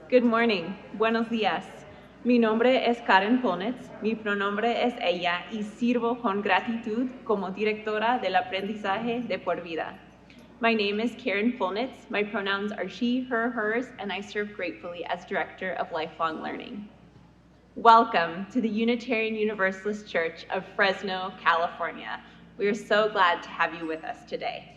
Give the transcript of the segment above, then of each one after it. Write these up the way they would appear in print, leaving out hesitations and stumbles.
Good morning. Buenos días. Mi nombre es Karen Ponitz, mi pronombre es ella y sirvo con gratitud como directora del aprendizaje de por vida. My name is Karen Polnitz, my pronouns are she, her, hers, and I serve gratefully as Director of Lifelong Learning. Welcome to the Unitarian Universalist Church of Fresno, California. We are so glad to have you with us today.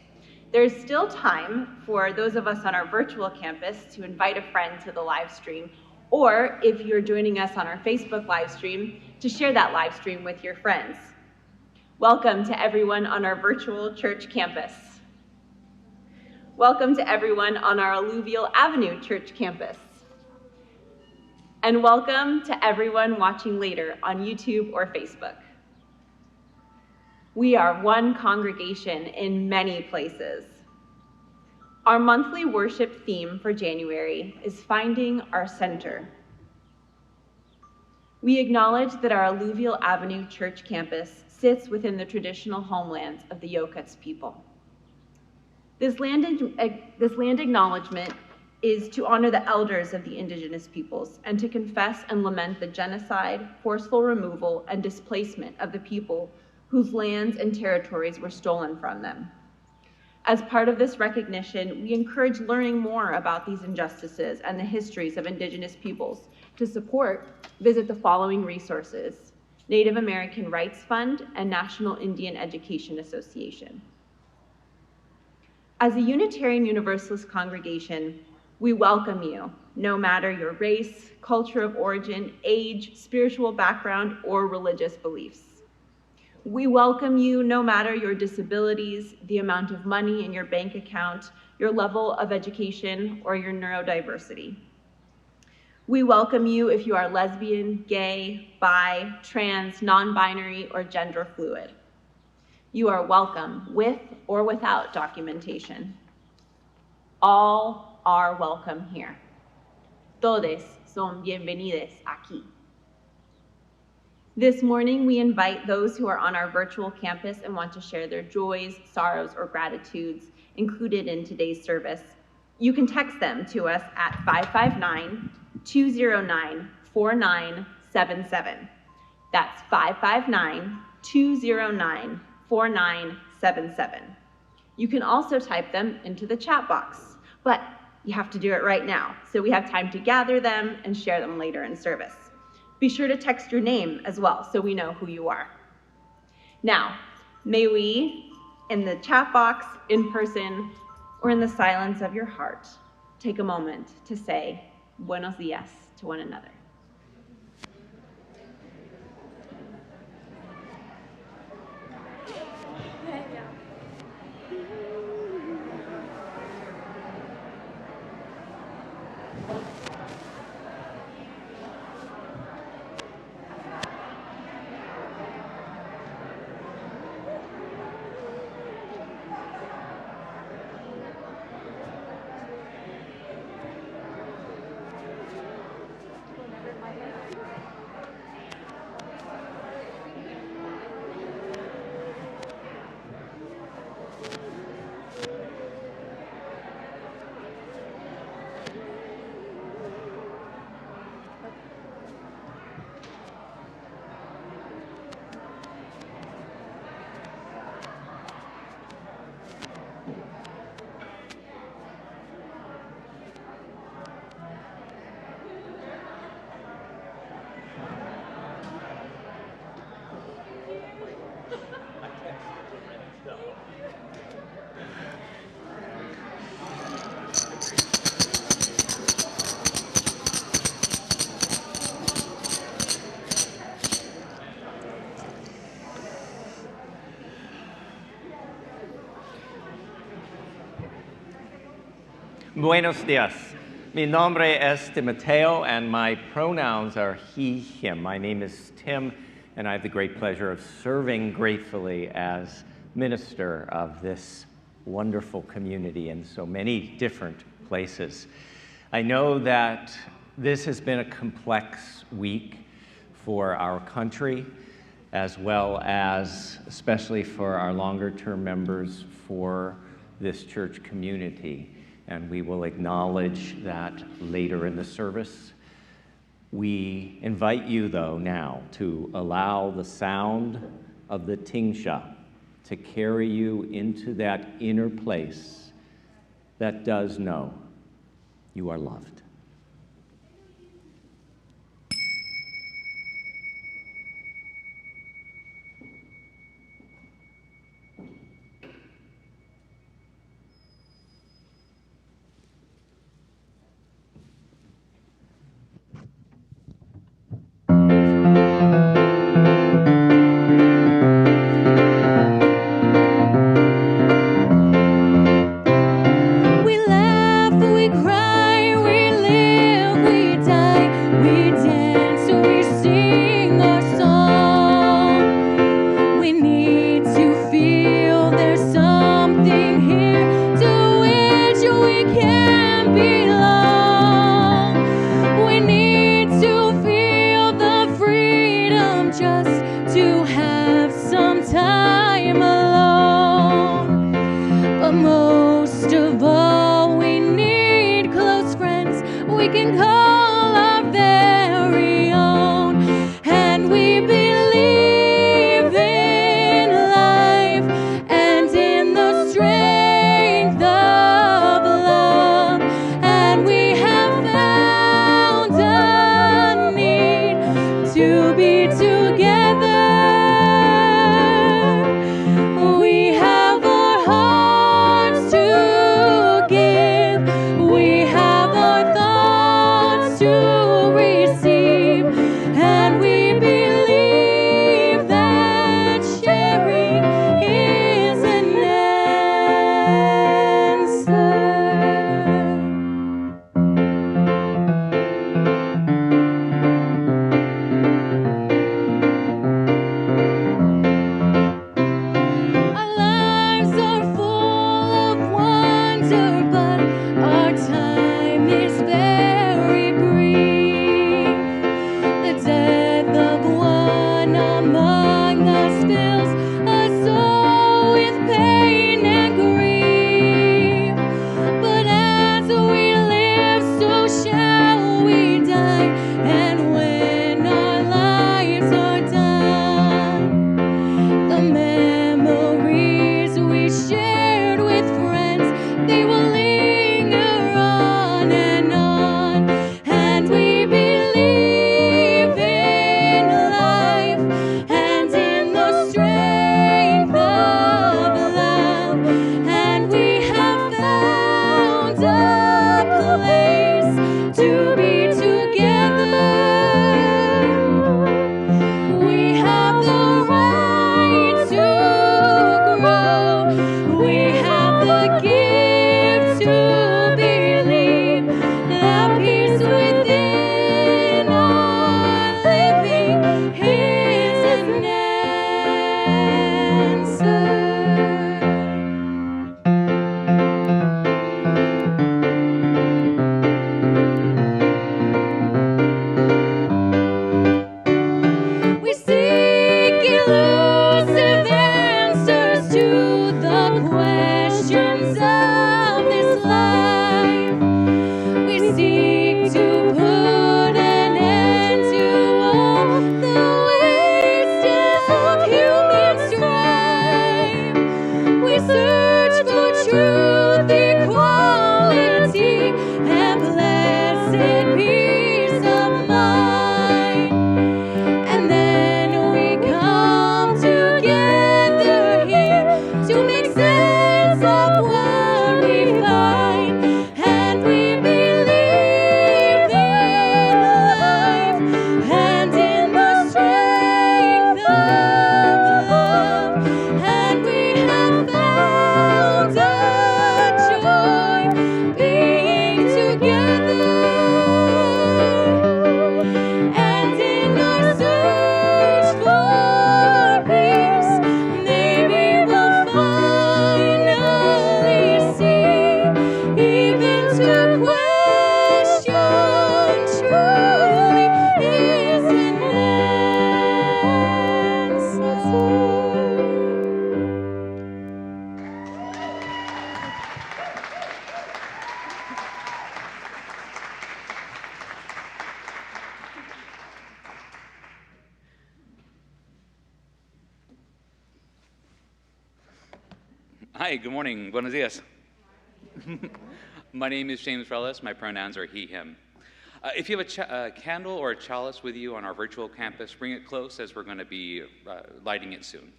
There's still time for those of us on our virtual campus to invite a friend to the live stream, or if you're joining us on our Facebook live stream, to share that live stream with your friends. Welcome to everyone on our virtual church campus. Welcome to everyone on our Alluvial Avenue church campus. And welcome to everyone watching later on YouTube or Facebook. We are one congregation in many places. Our monthly worship theme for January is Finding Our Center. We acknowledge that our Alluvial Avenue church campus sits within the traditional homelands of the Yokuts people. This land acknowledgement is to honor the elders of the indigenous peoples and to confess and lament the genocide, forceful removal, and displacement of the people whose lands and territories were stolen from them. As part of this recognition, we encourage learning more about these injustices and the histories of indigenous peoples. To support, visit the following resources: Native American Rights Fund and National Indian Education Association. As a Unitarian Universalist congregation, we welcome you, no matter your race, culture of origin, age, spiritual background, or religious beliefs. We welcome you no matter your disabilities, the amount of money in your bank account, your level of education, or your neurodiversity. We welcome you if you are lesbian, gay, bi, trans, non-binary, or gender fluid. You are welcome with or without documentation. All are welcome here. Todos son bienvenidos aquí. This morning, we invite those who are on our virtual campus and want to share their joys, sorrows, or gratitudes included in today's service. You can text them to us at 559-209-4977. That's 559-209-4977. You can also type them into the chat box, but you have to do it right now, so we have time to gather them and share them later in service. Be sure to text your name as well so we know who you are. Now, may we, in the chat box, in person, or in the silence of your heart, take a moment to say buenos dias to one another. Buenos dias. Mi nombre es Timoteo, and my pronouns are he, him. My name is Tim, and I have the great pleasure of serving gratefully as minister of this wonderful community in so many different places. I know that this has been a complex week for our country, as well as, especially for our longer-term members, for this church community. and we will acknowledge that later in the service. We invite you, though, now to allow the sound of the tingsha to carry you into that inner place that does know you are loved. We laugh, we cry, we live. Hi, good morning. Buenos dias. My name is James Rellis. My pronouns are he, him. If you have a candle or a chalice with you on our virtual campus, bring it close as we're going to be lighting it soon.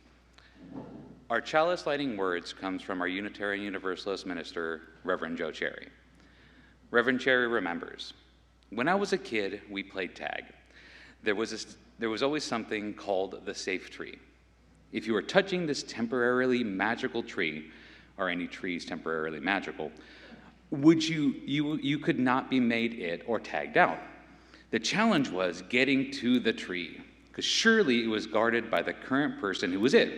Our chalice lighting words comes from our Unitarian Universalist minister, Reverend Joe Cherry. Reverend Cherry remembers, when I was a kid, we played tag. There was always something called the safe tree. If you were touching this temporarily magical tree, or any trees temporarily magical, you could not be made it or tagged out. The challenge was getting to the tree, because surely it was guarded by the current person who was it,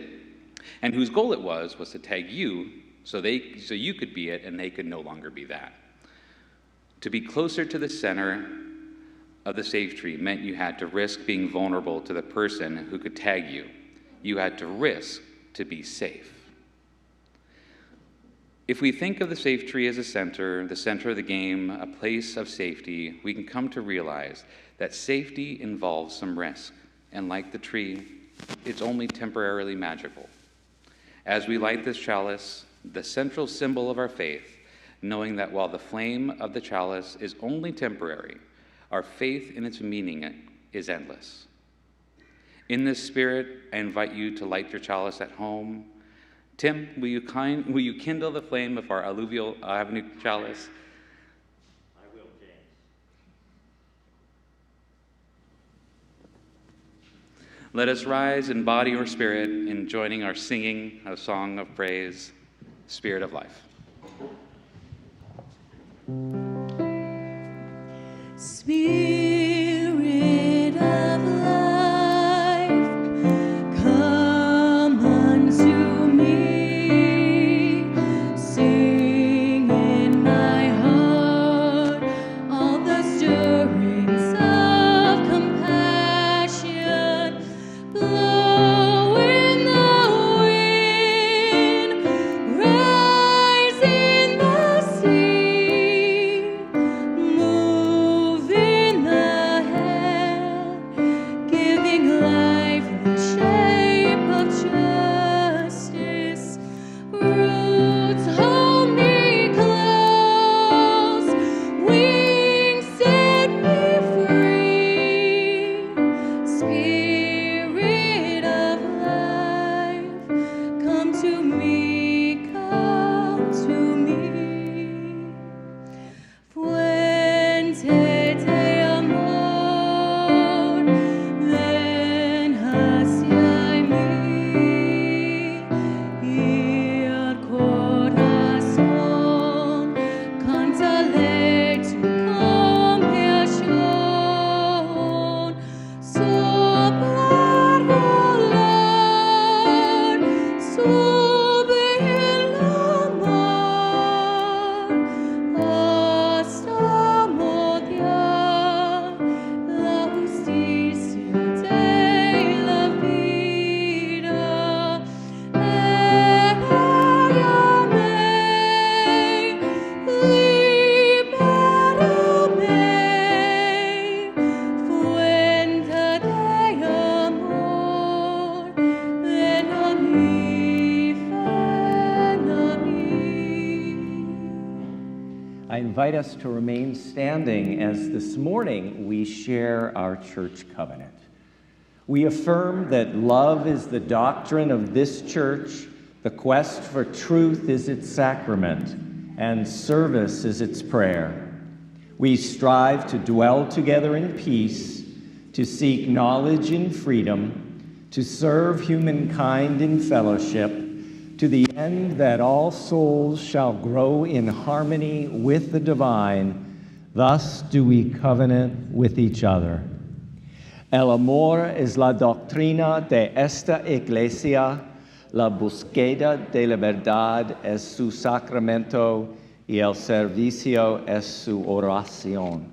and whose goal it was to tag you so you could be it and they could no longer be that. To be closer to the center of the safe tree meant you had to risk being vulnerable to the person who could tag you. You had to risk to be safe. If we think of the safe tree as the center of the game, a place of safety, we can come to realize that safety involves some risk. And like the tree, it's only temporarily magical. As we light this chalice, the central symbol of our faith, knowing that while the flame of the chalice is only temporary, our faith in its meaning is endless. In this spirit, I invite you to light your chalice at home. Tim, will you kindle the flame of our Alluvial Ave chalice? I will, James. Let us rise in body or spirit in joining our singing a song of praise, Spirit of Life. Spirit of life, come unto me. Sing in my heart all the stirrings of compassion. Blow in the wind, rise in the sea, move in the air, giving life the shape of justice. Roots hold me close, wings set me free. Spirit of life, come to me, come to me. Fuente de amor, ven hacia mí, y el corazón cántale tu compasión. Soplar, volar, sube en la mar, hasta moldear la justicia de la vida. Engáñame, libérame, fuente de amor, ven a mí, ven a mí. I invite us to remain standing as this morning we share our church covenant. We affirm that love is the doctrine of this church, the quest for truth is its sacrament, and service is its prayer. We strive to dwell together in peace, to seek knowledge in freedom, to serve humankind in fellowship, to the end that all souls shall grow in harmony with the divine. Thus do we covenant with each other. El amor es la doctrina de esta iglesia, la búsqueda de la verdad es su sacramento y el servicio es su oración.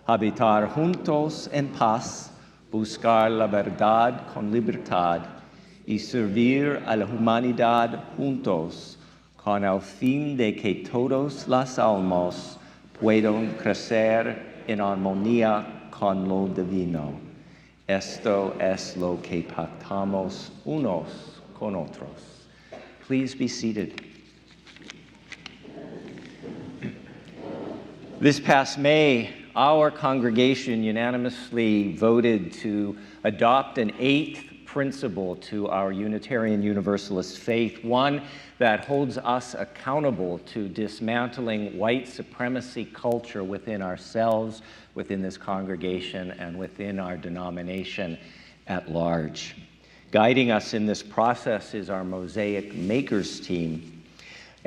Habitar juntos en paz, buscar la verdad con libertad y servir a la humanidad juntos con el fin de que todas las almas puedan crecer en armonía con lo divino. Esto es lo que pactamos unos con otros. Please be seated. This past May, our congregation unanimously voted to adopt an 8th principle to our Unitarian Universalist faith, one that holds us accountable to dismantling white supremacy culture within ourselves, within this congregation, and within our denomination at large. Guiding us in this process is our Mosaic Makers team,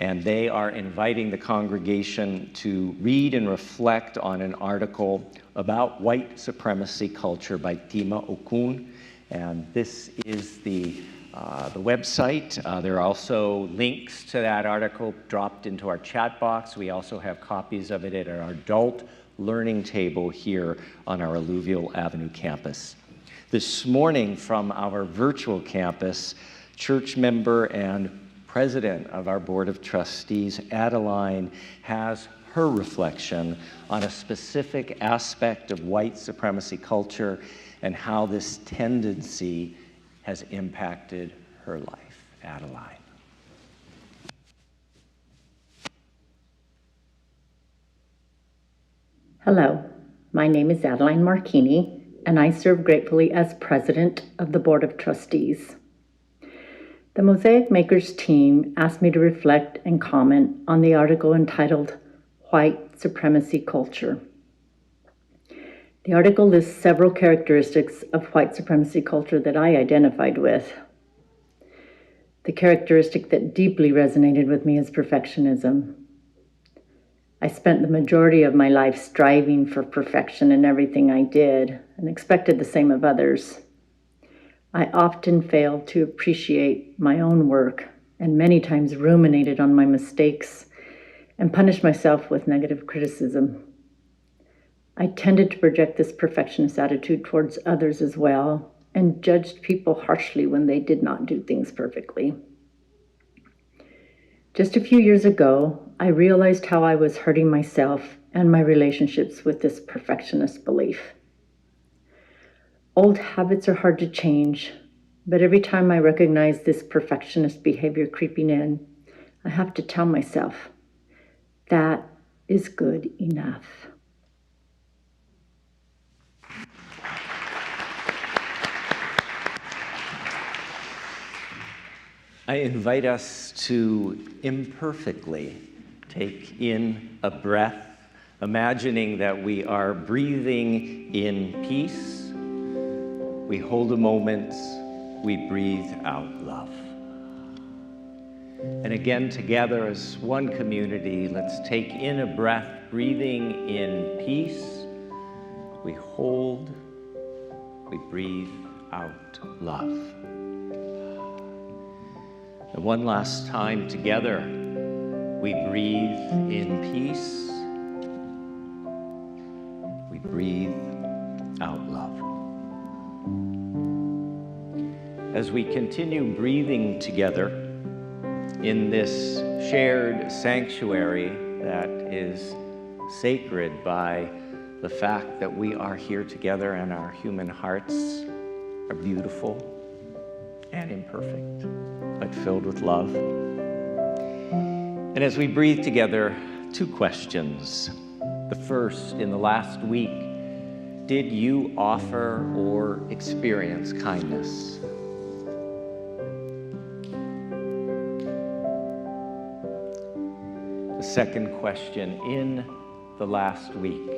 and they are inviting the congregation to read and reflect on an article about white supremacy culture by Tima Okun. And this is the website. There are also links to that article dropped into our chat box. We also have copies of it at our adult learning table here on our Alluvial Avenue campus. This morning from our virtual campus, church member and president of our Board of Trustees, Adeline, has her reflection on a specific aspect of white supremacy culture and how this tendency has impacted her life. Adeline. Hello, my name is Adeline Marchini, and I serve gratefully as president of the Board of Trustees. The Mosaic Makers team asked me to reflect and comment on the article entitled White Supremacy Culture. The article lists several characteristics of white supremacy culture that I identified with. The characteristic that deeply resonated with me is perfectionism. I spent the majority of my life striving for perfection in everything I did and expected the same of others. I often failed to appreciate my own work and many times ruminated on my mistakes and punished myself with negative criticism. I tended to project this perfectionist attitude towards others as well and judged people harshly when they did not do things perfectly. Just a few years ago, I realized how I was hurting myself and my relationships with this perfectionist belief. Old habits are hard to change, but every time I recognize this perfectionist behavior creeping in, I have to tell myself, that is good enough. I invite us to imperfectly take in a breath, imagining that we are breathing in peace. We hold a moment, we breathe out love. And again, together as one community, let's take in a breath, breathing in peace. We hold, we breathe out love. And one last time together, we breathe in peace. We breathe out love. As we continue breathing together in this shared sanctuary that is sacred by the fact that we are here together and our human hearts are beautiful and imperfect, but filled with love. And as we breathe together, 2 questions. The first, in the last week, did you offer or experience kindness? The second question, in the last week,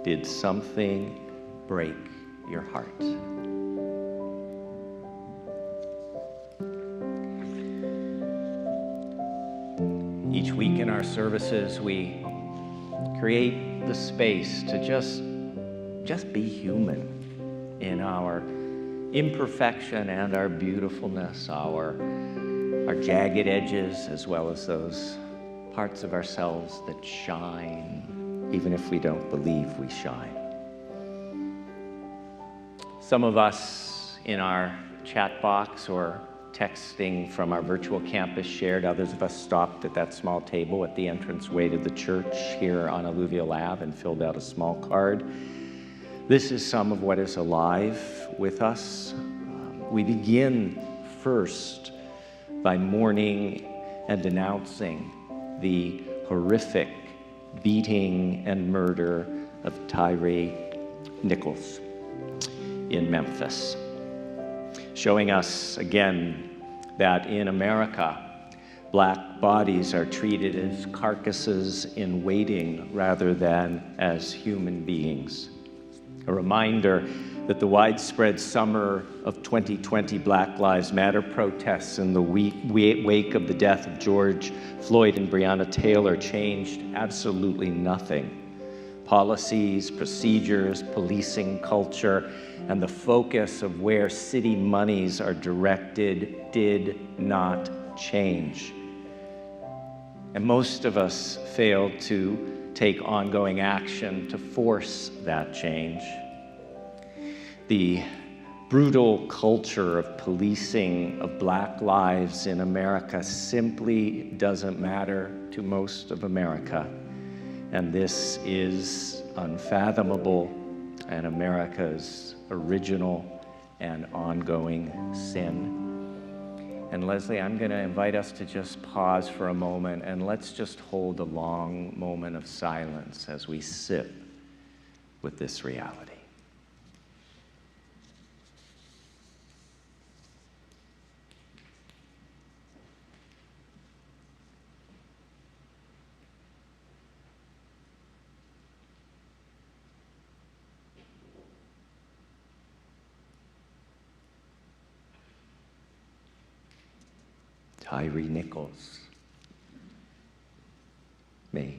did something break your heart? Each week in our services, we create the space to just be human in our imperfection and our beautifulness, our jagged edges, as well as those parts of ourselves that shine, even if we don't believe we shine. Some of us in our chat box or texting from our virtual campus shared. Others of us stopped at that small table at the entranceway to the church here on Alluvial Ave and filled out a small card. This is some of what is alive with us. We begin first by mourning and denouncing the horrific beating and murder of Tyree Nichols in Memphis, showing us again that in America, Black bodies are treated as carcasses in waiting rather than as human beings. A reminder that the widespread summer of 2020 Black Lives Matter protests in the wake of the death of George Floyd and Breonna Taylor changed absolutely nothing. Policies, procedures, policing culture, and the focus of where city monies are directed did not change. And most of us failed to take ongoing action to force that change. The brutal culture of policing of Black lives in America simply doesn't matter to most of America. And this is unfathomable and America's original and ongoing sin. And Leslie, I'm going to invite us to just pause for a moment and let's just hold a long moment of silence as we sit with this reality. Tyree Nichols, may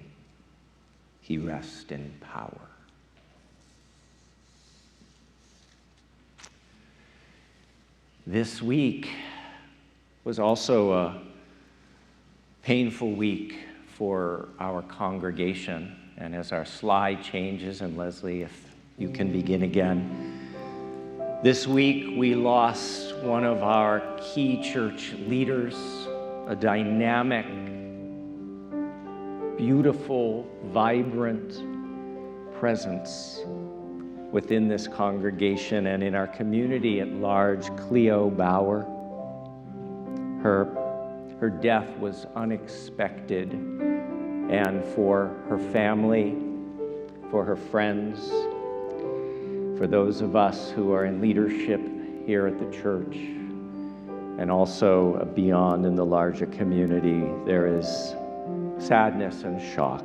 he rest in power. This week was also a painful week for our congregation, and as our slide changes, and Leslie, if you can begin again, this week we lost one of our key church leaders, a dynamic, beautiful, vibrant presence within this congregation and in our community at large, Cleo Bauer. Her death was unexpected, and for her family, for her friends, for those of us who are in leadership here at the church, and also beyond in the larger community, there is sadness and shock.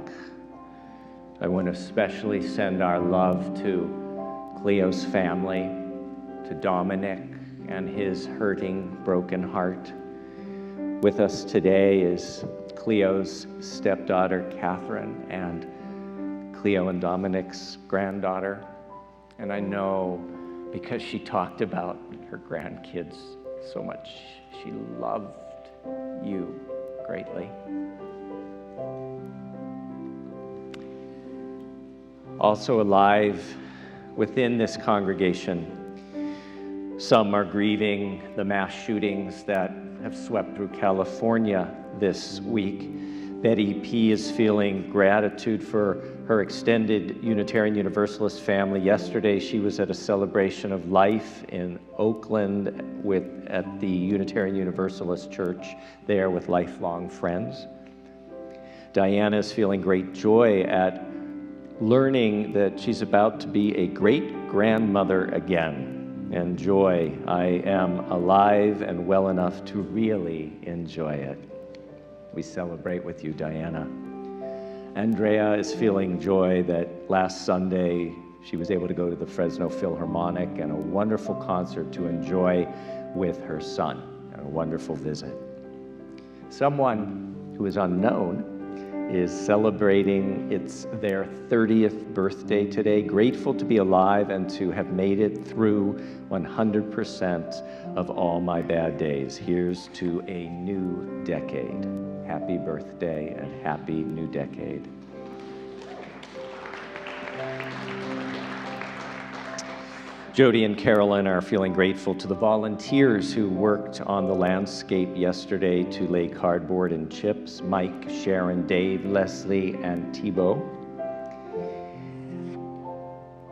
I want to especially send our love to Cleo's family, to Dominic and his hurting, broken heart. With us today is Cleo's stepdaughter, Catherine, and Cleo and Dominic's granddaughter. And I know because she talked about her grandkids so much, she loved you greatly. Also alive within this congregation, some are grieving the mass shootings that have swept through California this week. Betty P. is feeling gratitude for her extended Unitarian Universalist family. Yesterday, she was at a celebration of life in Oakland at the Unitarian Universalist Church there with lifelong friends. Diana is feeling great joy at learning that she's about to be a great-grandmother again. And joy, I am alive and well enough to really enjoy it. We celebrate with you, Diana. Andrea is feeling joy that last Sunday she was able to go to the Fresno Philharmonic and a wonderful concert to enjoy with her son, and a wonderful visit. Someone who is unknown is celebrating their 30th birthday today, grateful to be alive and to have made it through 100% of all my bad days. Here's to a new decade. Happy birthday and happy new decade. Jody and Carolyn are feeling grateful to the volunteers who worked on the landscape yesterday to lay cardboard and chips. Mike, Sharon, Dave, Leslie, and Thibault.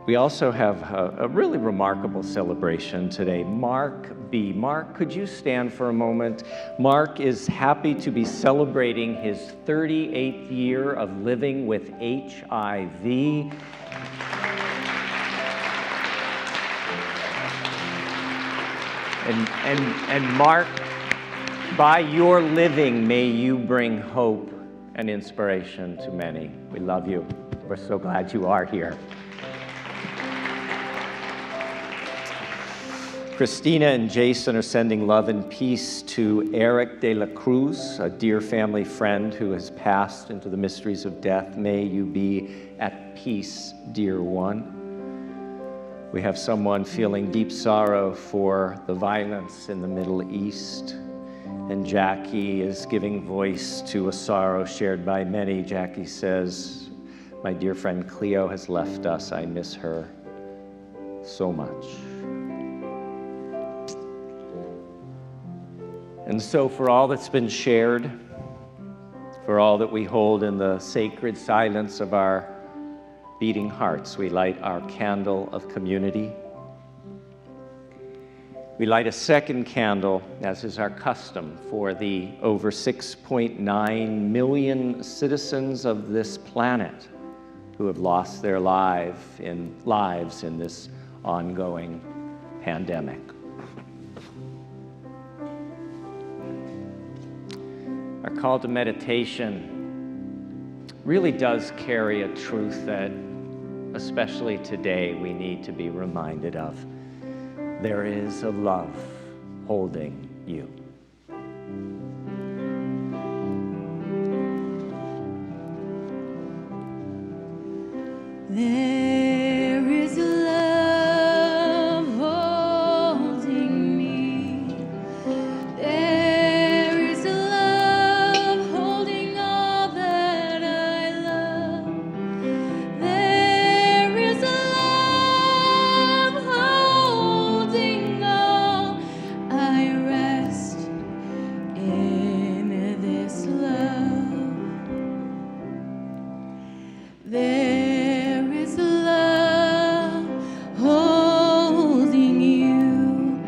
We also have a really remarkable celebration today. Mark B. Mark, could you stand for a moment? Mark is happy to be celebrating his 38th year of living with HIV. And Mark, by your living, may you bring hope and inspiration to many. We love you. We're so glad you are here. Christina and Jason are sending love and peace to Eric de la Cruz, a dear family friend who has passed into the mysteries of death. May you be at peace, dear one. We have someone feeling deep sorrow for the violence in the Middle East, and Jackie is giving voice to a sorrow shared by many. Jackie says, "My dear friend Cleo has left us. I miss her so much." And so for all that's been shared, for all that we hold in the sacred silence of our beating hearts, we light our candle of community. We light a second candle, as is our custom, for the over 6.9 million citizens of this planet who have lost their lives in this ongoing pandemic. Our call to meditation really does carry a truth that, especially today, we need to be reminded of. There is a love holding you. There is love holding me. There is love holding all that I love. There is love holding all. I rest in this love. There is love holding you.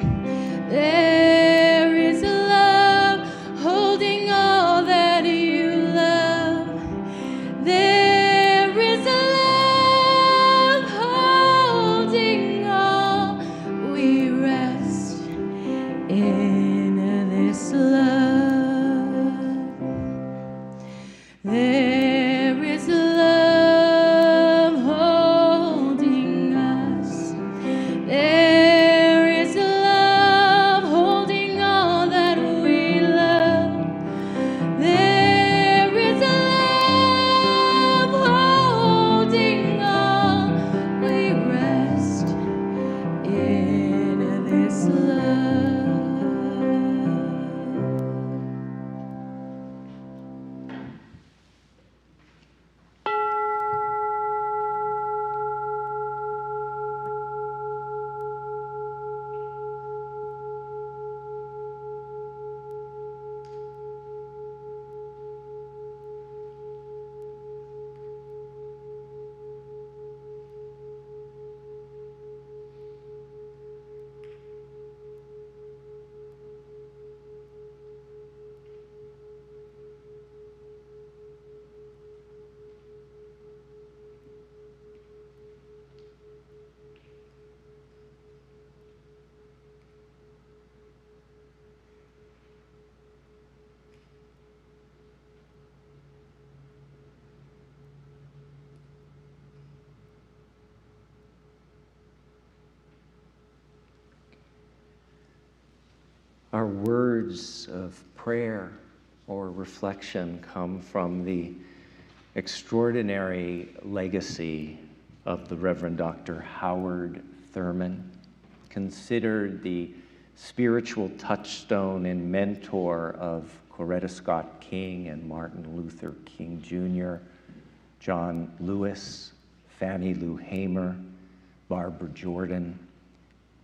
There is love holding all that you love. There is love holding all. We rest in this love. There is love holding us. There is love holding all that we love. There is love holding all. We rest in this love. Our words of prayer or reflection come from the extraordinary legacy of the Reverend Dr. Howard Thurman, considered the spiritual touchstone and mentor of Coretta Scott King and Martin Luther King Jr., John Lewis, Fannie Lou Hamer, Barbara Jordan,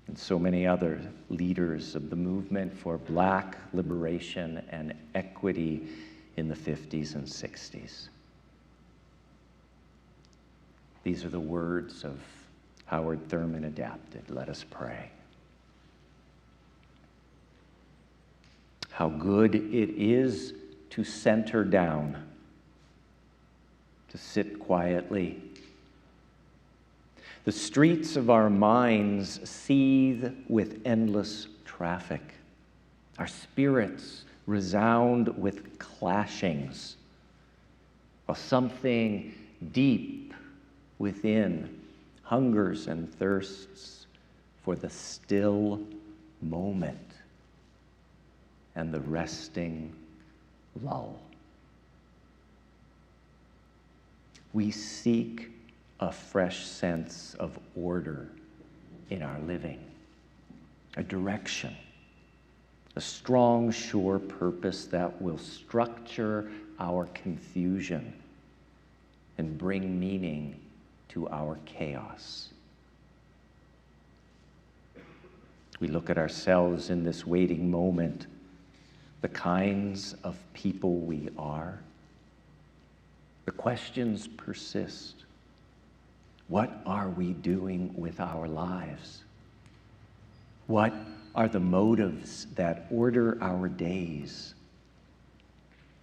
and so many other leaders of the movement for Black liberation and equity in the 50s and 60s. These are the words of Howard Thurman adapted. Let us pray. How good it is to center down, to sit quietly. The streets of our minds seethe with endless traffic. Our spirits resound with clashings, while something deep within hungers and thirsts for the still moment and the resting lull. We seek a fresh sense of order in our living, a direction, a strong, sure purpose that will structure our confusion and bring meaning to our chaos. We look at ourselves in this waiting moment, the kinds of people we are. The questions persist. What are we doing with our lives? What are the motives that order our days?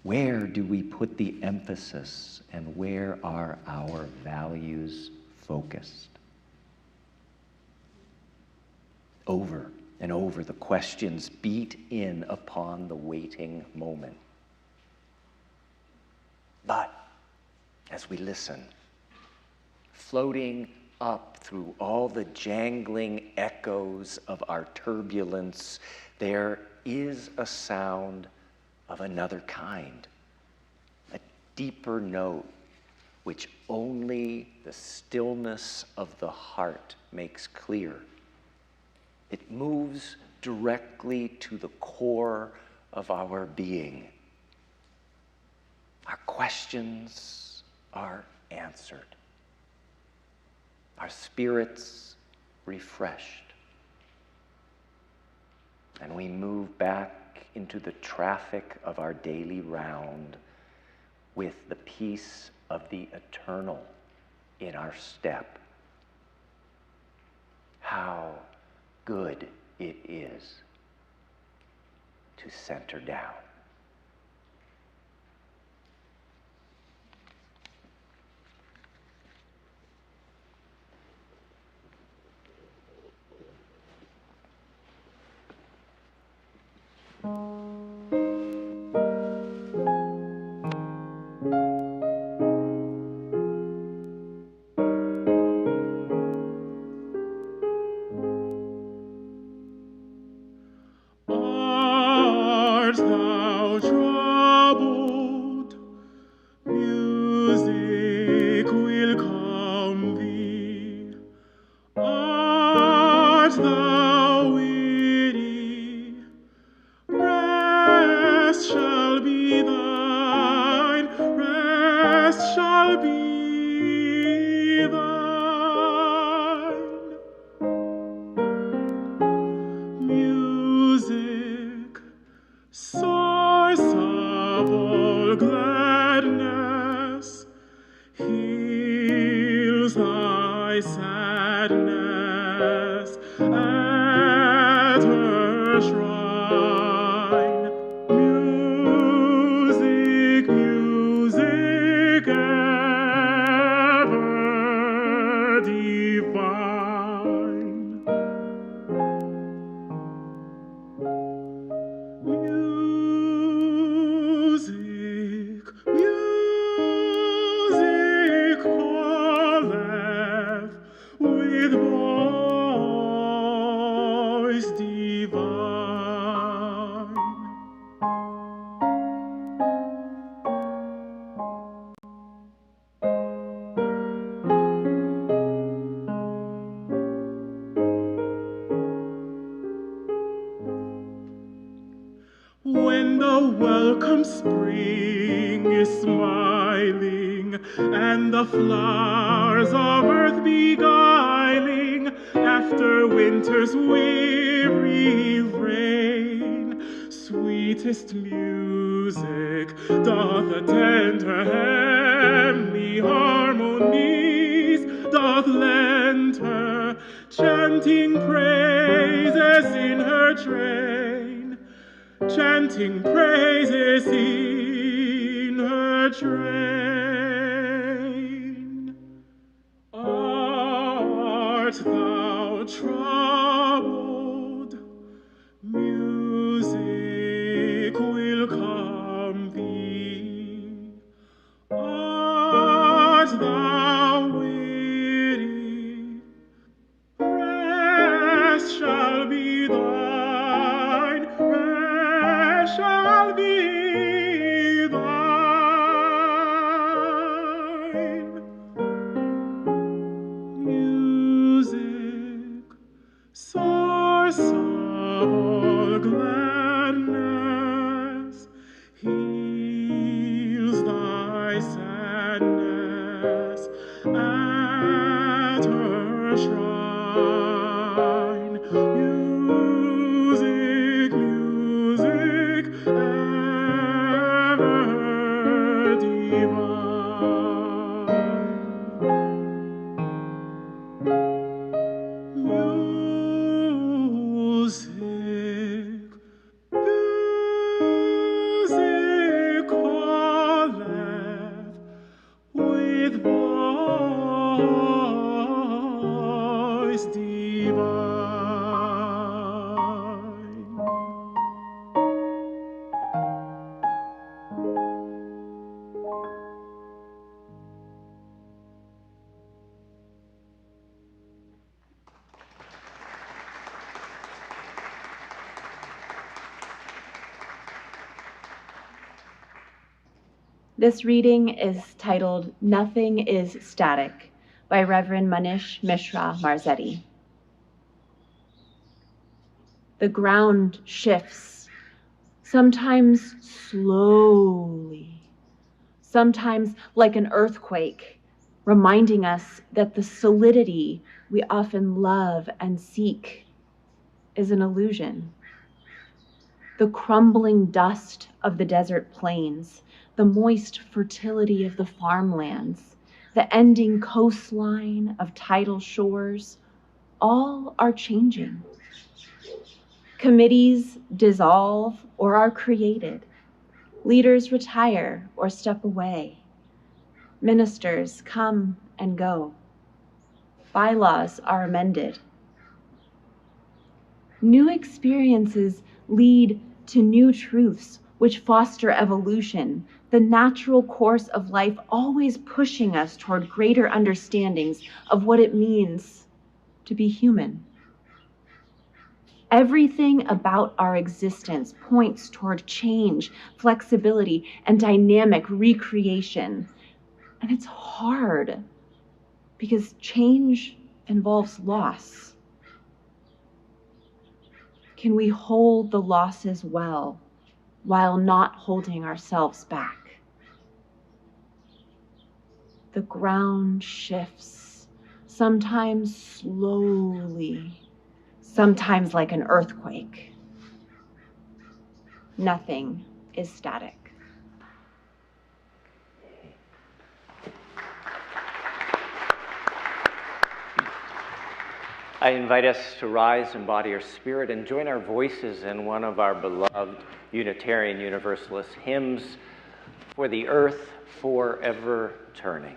Where do we put the emphasis, and where are our values focused? Over and over, the questions beat in upon the waiting moment. But as we listen, floating up through all the jangling echoes of our turbulence, there is a sound of another kind, a deeper note which only the stillness of the heart makes clear. It moves directly to the core of our being. Our questions are answered. Our spirits refreshed. And we move back into the traffic of our daily round with the peace of the eternal in our step. How good it is to center down. Art thou troubled? Music will calm thee. Art thou weary? Rest shall be thine. Rest shall be thine. Music, source of all gladness, heals thy sadness at her shrine. Music, music ever divine. Music, music calleth with voice divine. When the welcome spring is smiling, and the flowers of earth beguiling, after winter's weary reign, sweetest music doth attend her heavenly harmonies, doth lend her train, chanting praises in her train. Art thou troubled? Music will calm thee. Art thou weary? Rest shall be thine. Rest shall be thine. Music, source of all gladness, heals thy sadness at her shrine. Music, music, ever divine. Music, music calleth with voice divine. This reading is titled Nothing is Static by Reverend Manish Mishra Marzetti. The ground shifts, sometimes slowly, sometimes like an earthquake, reminding us that the solidity we often love and seek is an illusion. The crumbling dust of the desert plains, the moist fertility of the farmlands, the ending coastline of tidal shores, all are changing. Committees dissolve or are created. Leaders retire or step away. Ministers come and go. Bylaws are amended. New experiences lead to new truths which foster evolution, the natural course of life always pushing us toward greater understandings of what it means to be human. Everything about our existence points toward change, flexibility, and dynamic recreation. And it's hard because change involves loss. Can we hold the losses well while not holding ourselves back? The ground shifts, sometimes slowly, sometimes like an earthquake. Nothing is static. I invite us to rise, embody our spirit, and join our voices in one of our beloved Unitarian Universalist hymns, For the Earth Forever Turning.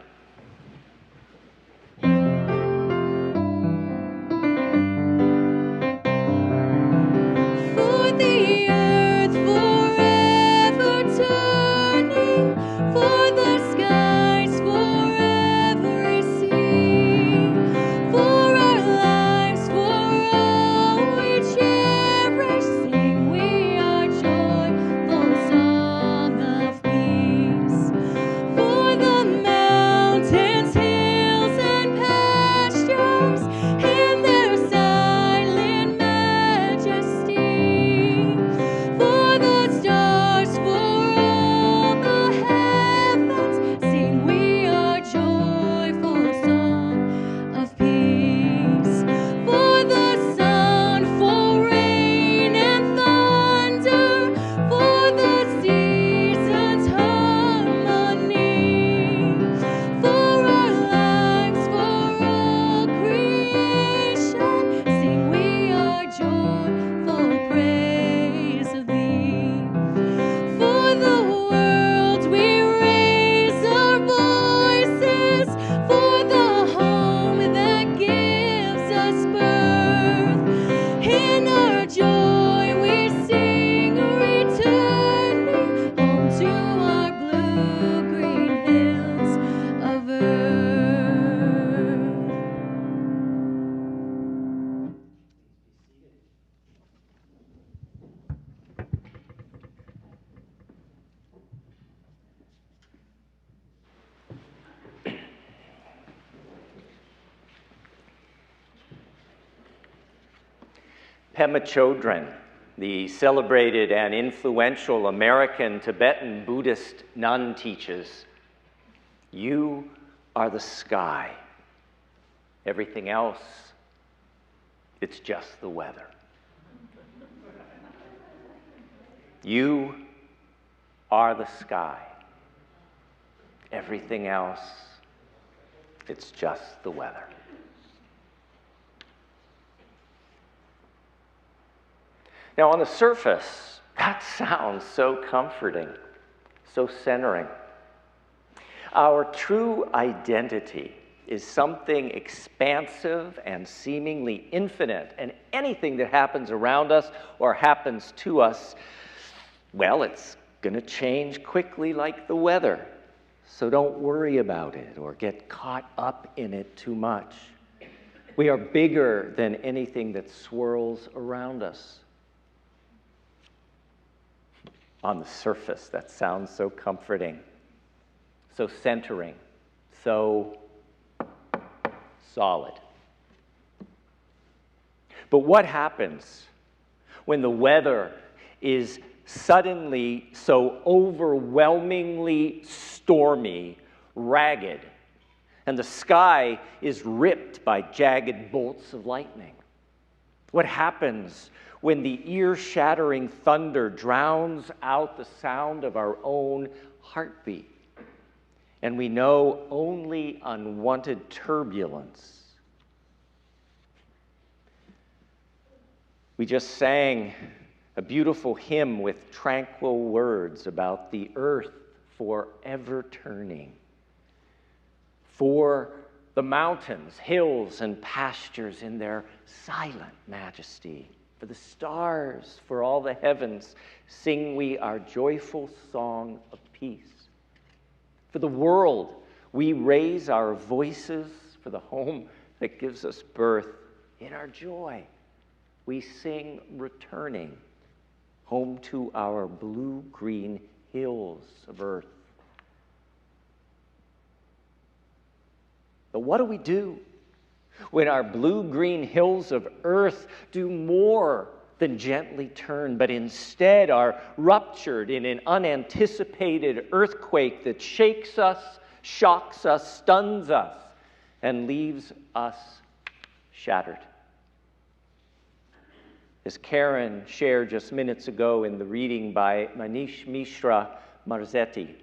For the earth forever turning, for the skies forever receding, for our lives for all we cherish, sing we our joyful song of peace. For the mountains Pema Chodron, the celebrated and influential American Tibetan Buddhist nun, teaches, "You are the sky. Everything else, it's just the weather." You are the sky. Everything else, it's just the weather. Now, on the surface, that sounds so comforting, so centering. Our true identity is something expansive and seemingly infinite, and anything that happens around us or happens to us, well, it's going to change quickly like the weather. So don't worry about it or get caught up in it too much. We are bigger than anything that swirls around us. On the surface, that sounds so comforting, so centering, so solid. But what happens when the weather is suddenly so overwhelmingly stormy, ragged, and the sky is ripped by jagged bolts of lightning? What happens when the ear-shattering thunder drowns out the sound of our own heartbeat, and we know only unwanted turbulence? We just sang a beautiful hymn with tranquil words about the earth forever turning, for the mountains, hills, and pastures in their silent majesty, for the stars, for all the heavens, sing we our joyful song of peace. For the world, we raise our voices, for the home that gives us birth. In our joy, we sing returning, home to our blue-green hills of earth. But what do we do when our blue-green hills of earth do more than gently turn, but instead are ruptured in an unanticipated earthquake that shakes us, shocks us, stuns us, and leaves us shattered? As Karen shared just minutes ago in the reading by Manish Mishra Marzetti,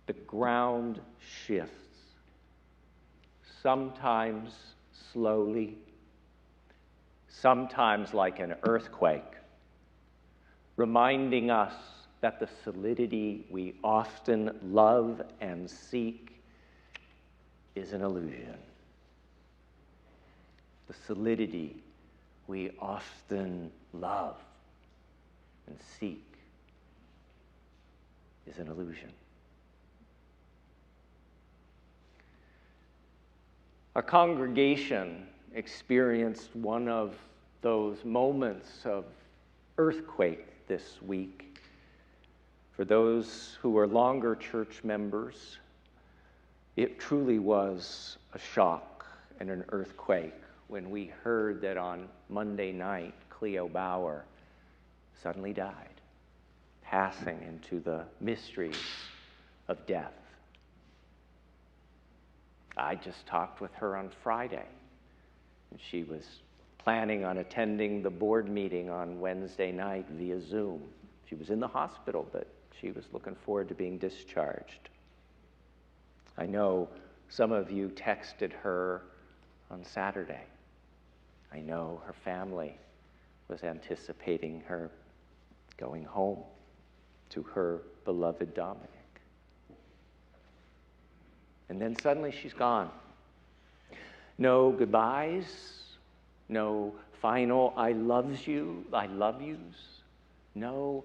the ground shifts, sometimes slowly, sometimes like an earthquake, reminding us that the solidity we often love and seek is an illusion. The solidity we often love and seek is an illusion. Our congregation experienced one of those moments of earthquake this week. For those who are longer church members, it truly was a shock and an earthquake when we heard that on Monday night, Cleo Bauer suddenly died, passing into the mysteries of death. I just talked with her on Friday, and she was planning on attending the board meeting on Wednesday night via Zoom. She was in the hospital, but she was looking forward to being discharged. I know some of you texted her on Saturday. I know her family was anticipating her going home to her beloved Dominic. And then suddenly she's gone. No goodbyes, no final I love yous. No,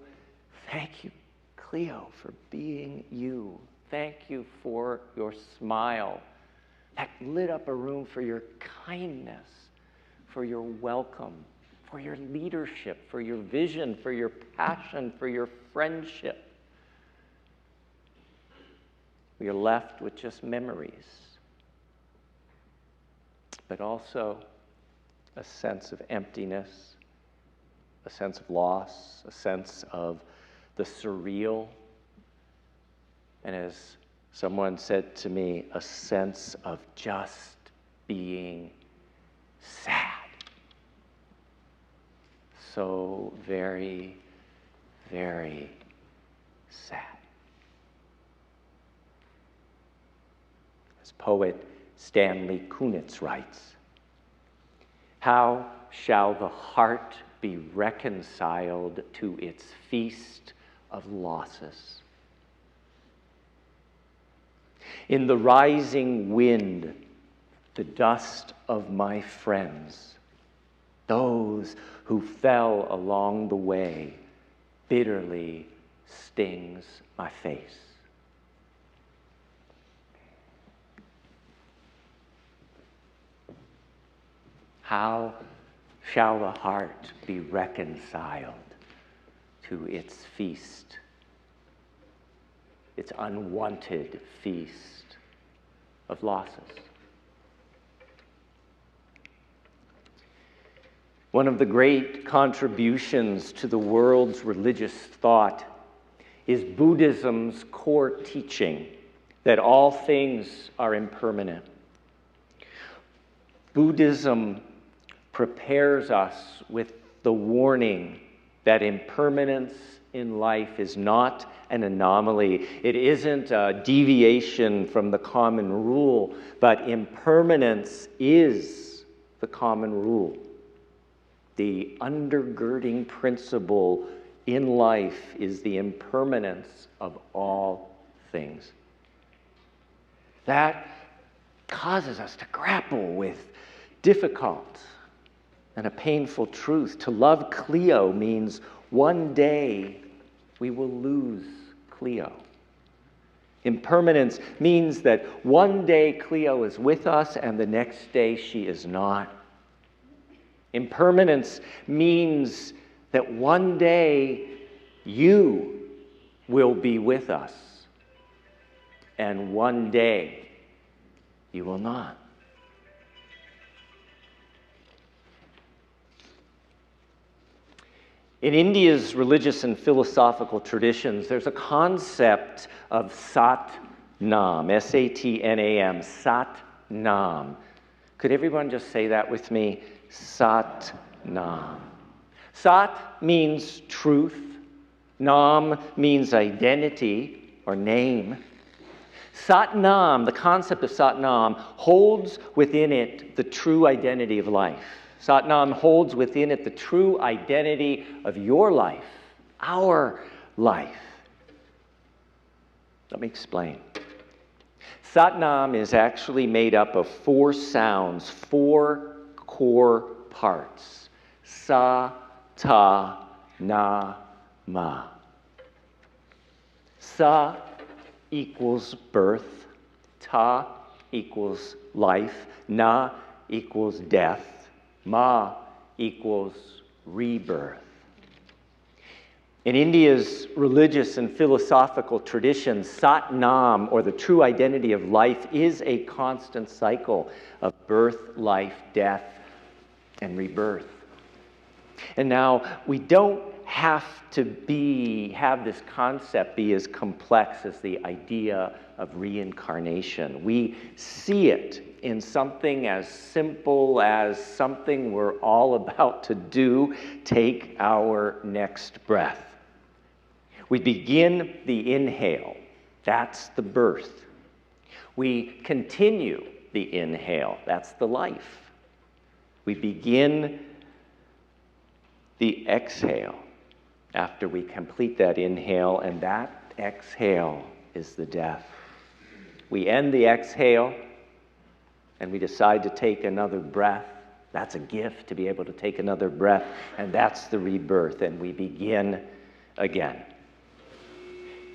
thank you, Cleo, for being you. Thank you for your smile that lit up a room, for your kindness, for your welcome, for your leadership, for your vision, for your passion, for your friendship. We are left with just memories, but also a sense of emptiness, a sense of loss, a sense of the surreal, and as someone said to me, a sense of just being sad. So very, very sad. As poet Stanley Kunitz writes, "How shall the heart be reconciled to its feast of losses? In the rising wind, the dust of my friends, those who fell along the way, bitterly stings my face." How shall the heart be reconciled to its feast, its unwanted feast of losses? One of the great contributions to the world's religious thought is Buddhism's core teaching that all things are impermanent. Buddhism prepares us with the warning that impermanence in life is not an anomaly. It isn't a deviation from the common rule, but impermanence is the common rule. The undergirding principle in life is the impermanence of all things. That causes us to grapple with difficult and a painful truth. To love Cleo means one day we will lose Cleo. Impermanence means that one day Cleo is with us and the next day she is not. Impermanence means that one day you will be with us and one day you will not. In India's religious and philosophical traditions, there's a concept of Sat Nam, S-A-T-N-A-M, Sat Nam. Could everyone just say that with me? Sat Nam. Sat means truth. Nam means identity or name. Sat Nam, the concept of Sat Nam, holds within it the true identity of life. Sat Nam holds within it the true identity of your life, our life. Let me explain. Sat Nam is actually made up of 4 sounds, 4 core parts. Sa, ta, na, ma. Sa equals birth. Ta equals life. Na equals death. Ma equals rebirth. In India's religious and philosophical tradition, Sat Nam, or the true identity of life, is a constant cycle of birth, life, death, and rebirth. And now, we don't have to have this concept be as complex as the idea of reincarnation. We see it in something as simple as something we're all about to do, take our next breath. We begin the inhale. That's the birth. We continue the inhale. That's the life. We begin the exhale after we complete that inhale, and that exhale is the death. We end the exhale, and we decide to take another breath. That's a gift, to be able to take another breath, and that's the rebirth, and we begin again.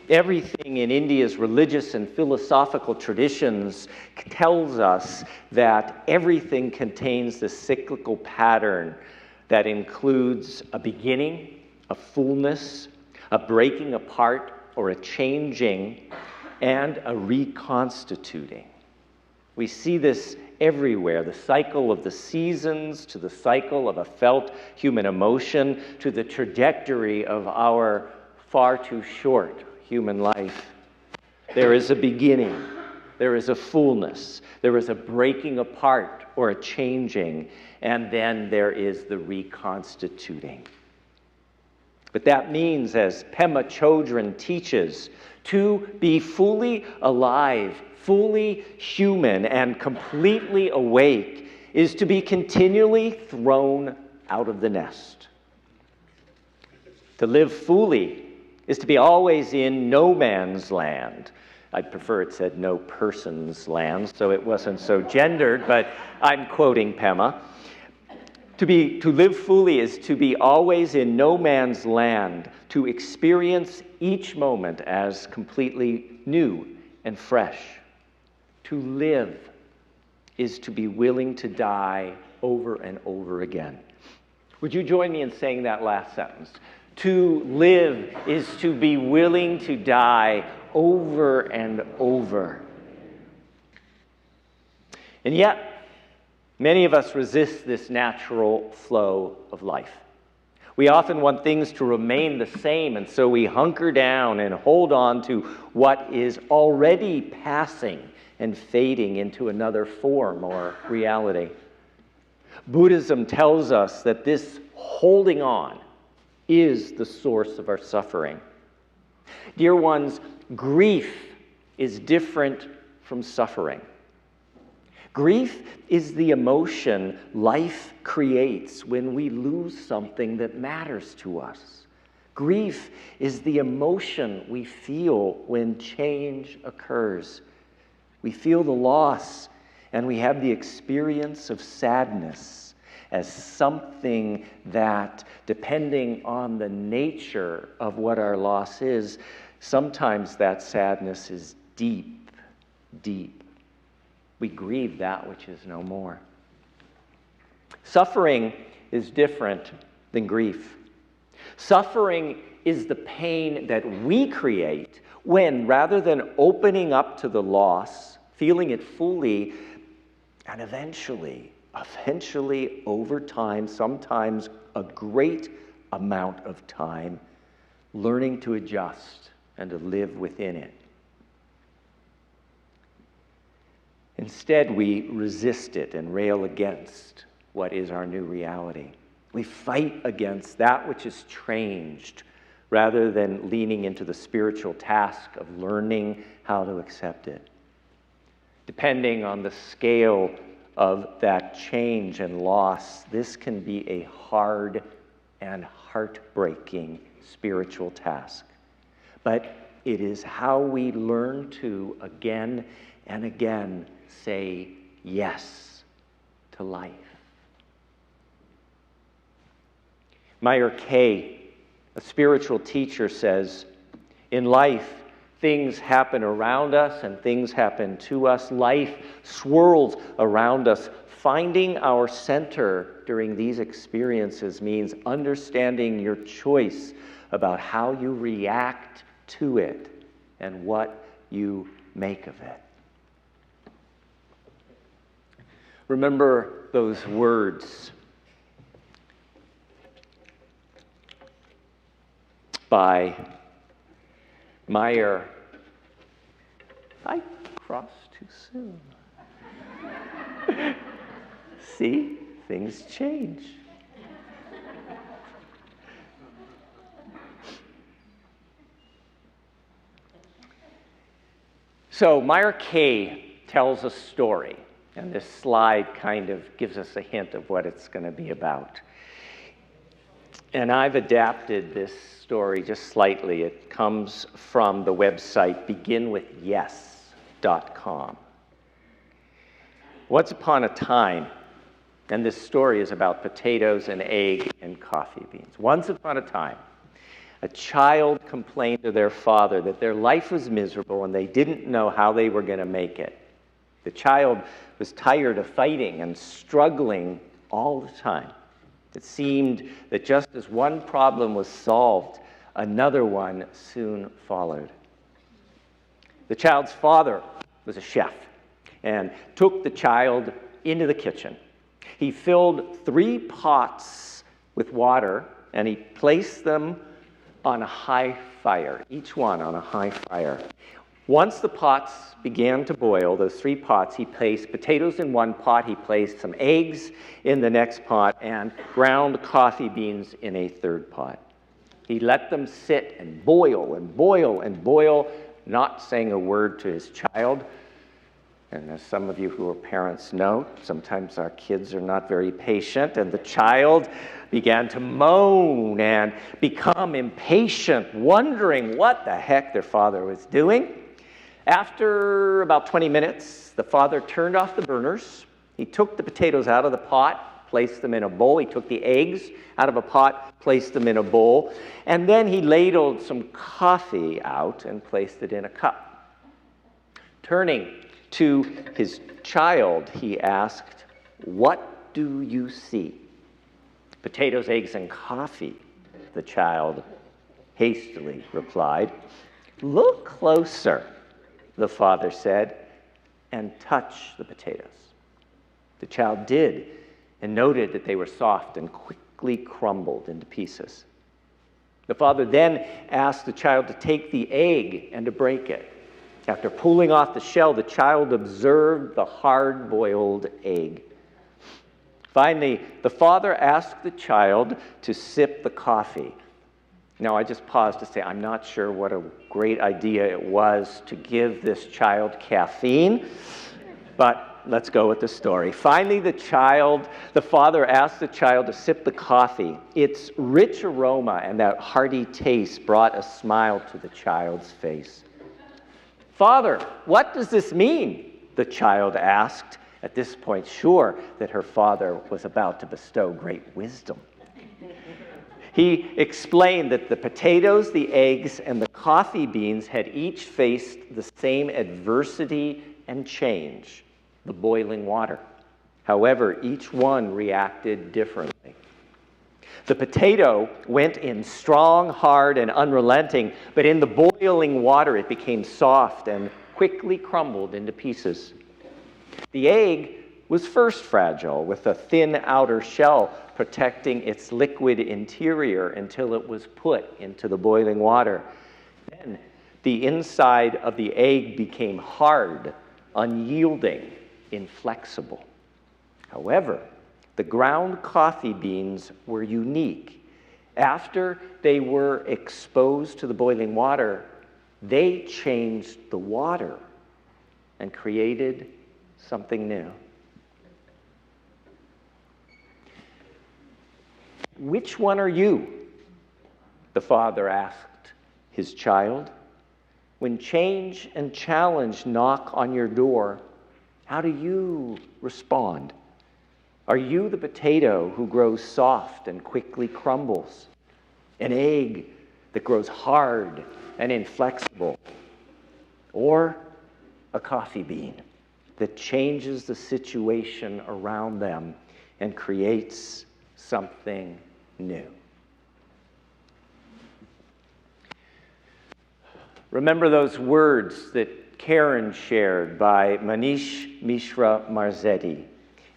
Everything in India's religious and philosophical traditions tells us that everything contains this cyclical pattern that includes a beginning, a fullness, a breaking apart or a changing, and a reconstituting. We see this everywhere. The cycle of the seasons, to the cycle of a felt human emotion, to the trajectory of our far too short human life. There is a beginning, there is a fullness, there is a breaking apart or a changing, and then there is the reconstituting. But that means, as Pema Chodron teaches, to be fully alive, fully human, and completely awake is to be continually thrown out of the nest. To live fully is to be always in no man's land. I'd prefer it said no person's land, so it wasn't so gendered, but I'm quoting Pema. To live fully is to be always in no man's land, to experience each moment as completely new and fresh. To live is to be willing to die over and over again. Would you join me in saying that last sentence? To live is to be willing to die over and over. And yet, many of us resist this natural flow of life. We often want things to remain the same, and so we hunker down and hold on to what is already passing and fading into another form or reality. Buddhism tells us that this holding on is the source of our suffering. Dear ones, grief is different from suffering. Grief is the emotion life creates when we lose something that matters to us. Grief is the emotion we feel when change occurs. We feel the loss, and we have the experience of sadness as something that, depending on the nature of what our loss is, sometimes that sadness is deep, deep. We grieve that which is no more. Suffering is different than grief. Suffering is the pain that we create when, rather than opening up to the loss, feeling it fully, and eventually, over time, sometimes a great amount of time, learning to adjust and to live within it. Instead, we resist it and rail against what is our new reality. We fight against that which is changed rather than leaning into the spiritual task of learning how to accept it. Depending on the scale of that change and loss, this can be a hard and heartbreaking spiritual task. But it is how we learn to, again and again, say yes to life. Meyer Kay, a spiritual teacher, says, in life, things happen around us and things happen to us. Life swirls around us. Finding our center during these experiences means understanding your choice about how you react to it and what you make of it. Remember those words by Meyer. I crossed too soon. See, things change. So Meyer Kay tells a story, and this slide kind of gives us a hint of what it's going to be about. And I've adapted this story just slightly. It comes from the website beginwithyes.com. Once upon a time, and this story is about potatoes and egg and coffee beans. Once upon a time, a child complained to their father that their life was miserable and they didn't know how they were going to make it. The child was tired of fighting and struggling all the time. It seemed that just as one problem was solved, another one soon followed. The child's father was a chef and took the child into the kitchen. He filled 3 pots with water, and he placed them on a high fire, each one on a high fire. Once the pots began to boil, those 3 pots, he placed potatoes in one pot, he placed some eggs in the next pot, and ground coffee beans in a third pot. He let them sit and boil and boil and boil, not saying a word to his child. And as some of you who are parents know, sometimes our kids are not very patient, and the child began to moan and become impatient, wondering what the heck their father was doing. After about 20 minutes, the father turned off the burners. He took the potatoes out of the pot, placed them in a bowl. He took the eggs out of a pot, placed them in a bowl. And then he ladled some coffee out and placed it in a cup. Turning to his child, he asked, "What do you see?" "Potatoes, eggs, and coffee," the child hastily replied. "Look closer," the father said, "and touch the potatoes." The child did, and noted that they were soft and quickly crumbled into pieces. The father then asked the child to take the egg and to break it. After pulling off the shell, the child observed the hard-boiled egg. Finally, the father asked the child to sip the coffee. Now, I just paused to say, I'm not sure what a great idea it was to give this child caffeine, but let's go with the story. Finally, the father asked the child to sip the coffee. Its rich aroma and that hearty taste brought a smile to the child's face. "Father, what does this mean?" the child asked, at this point sure that her father was about to bestow great wisdom. He explained that the potatoes, the eggs, and the coffee beans had each faced the same adversity and change, the boiling water. However, each one reacted differently. The potato went in strong, hard, and unrelenting, but in the boiling water it became soft and quickly crumbled into pieces. The egg was first fragile, with a thin outer shell protecting its liquid interior until it was put into the boiling water. Then the inside of the egg became hard, unyielding, inflexible. However, the ground coffee beans were unique. After they were exposed to the boiling water, they changed the water and created something new. "Which one are you?" the father asked his child. "When change and challenge knock on your door, how do you respond? Are you the potato who grows soft and quickly crumbles? An egg that grows hard and inflexible? Or a coffee bean that changes the situation around them and creates something new?" Remember those words that Karen shared by Manish Mishra Marzetti.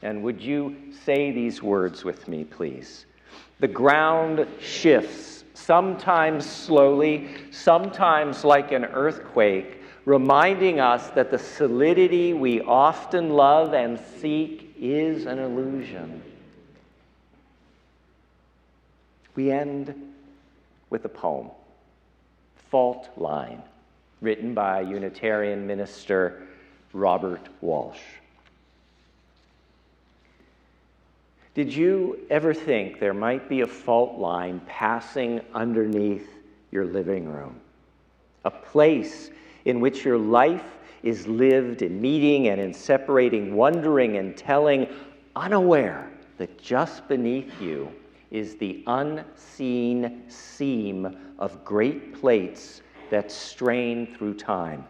And would you say these words with me, please? "The ground shifts, sometimes slowly, sometimes like an earthquake, reminding us that the solidity we often love and seek is an illusion." We end with a poem, Fault Line, written by Unitarian minister Robert Walsh. Did you ever think there might be a fault line passing underneath your living room? A place in which your life is lived in meeting and in separating, wondering and telling, unaware that just beneath you is the unseen seam of great plates that strain through time.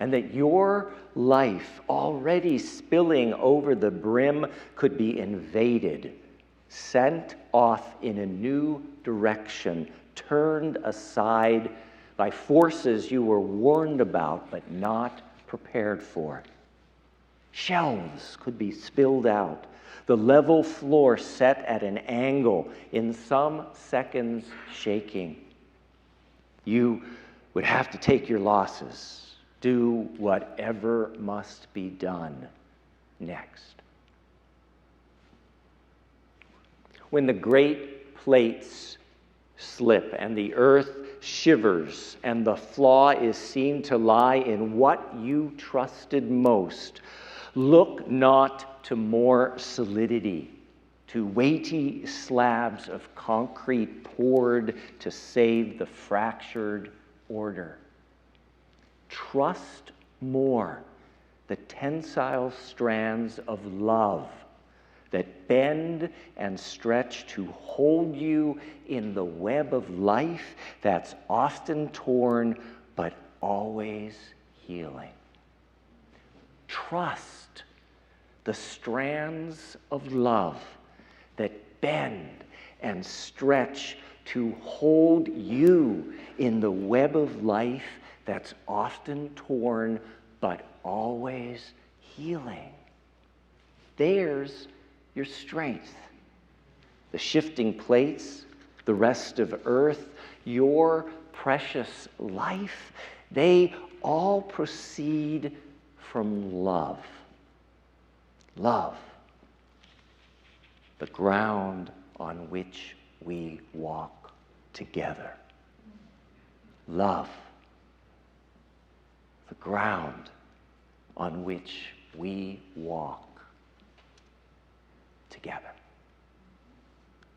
And that your life, already spilling over the brim, could be invaded, sent off in a new direction, turned aside by forces you were warned about but not prepared for. Shelves could be spilled out. The level floor set at an angle, in some seconds shaking. You would have to take your losses, do whatever must be done next. When the great plates slip and the earth shivers and the flaw is seen to lie in what you trusted most, look not to more solidity, to weighty slabs of concrete poured to save the fractured order. Trust more the tensile strands of love that bend and stretch to hold you in the web of life that's often torn but always healing. Trust the strands of love that bend and stretch to hold you in the web of life that's often torn but always healing. There's your strength. The shifting plates, the rest of earth, your precious life, they all proceed from love. Love, the ground on which we walk together. Love, the ground on which we walk together.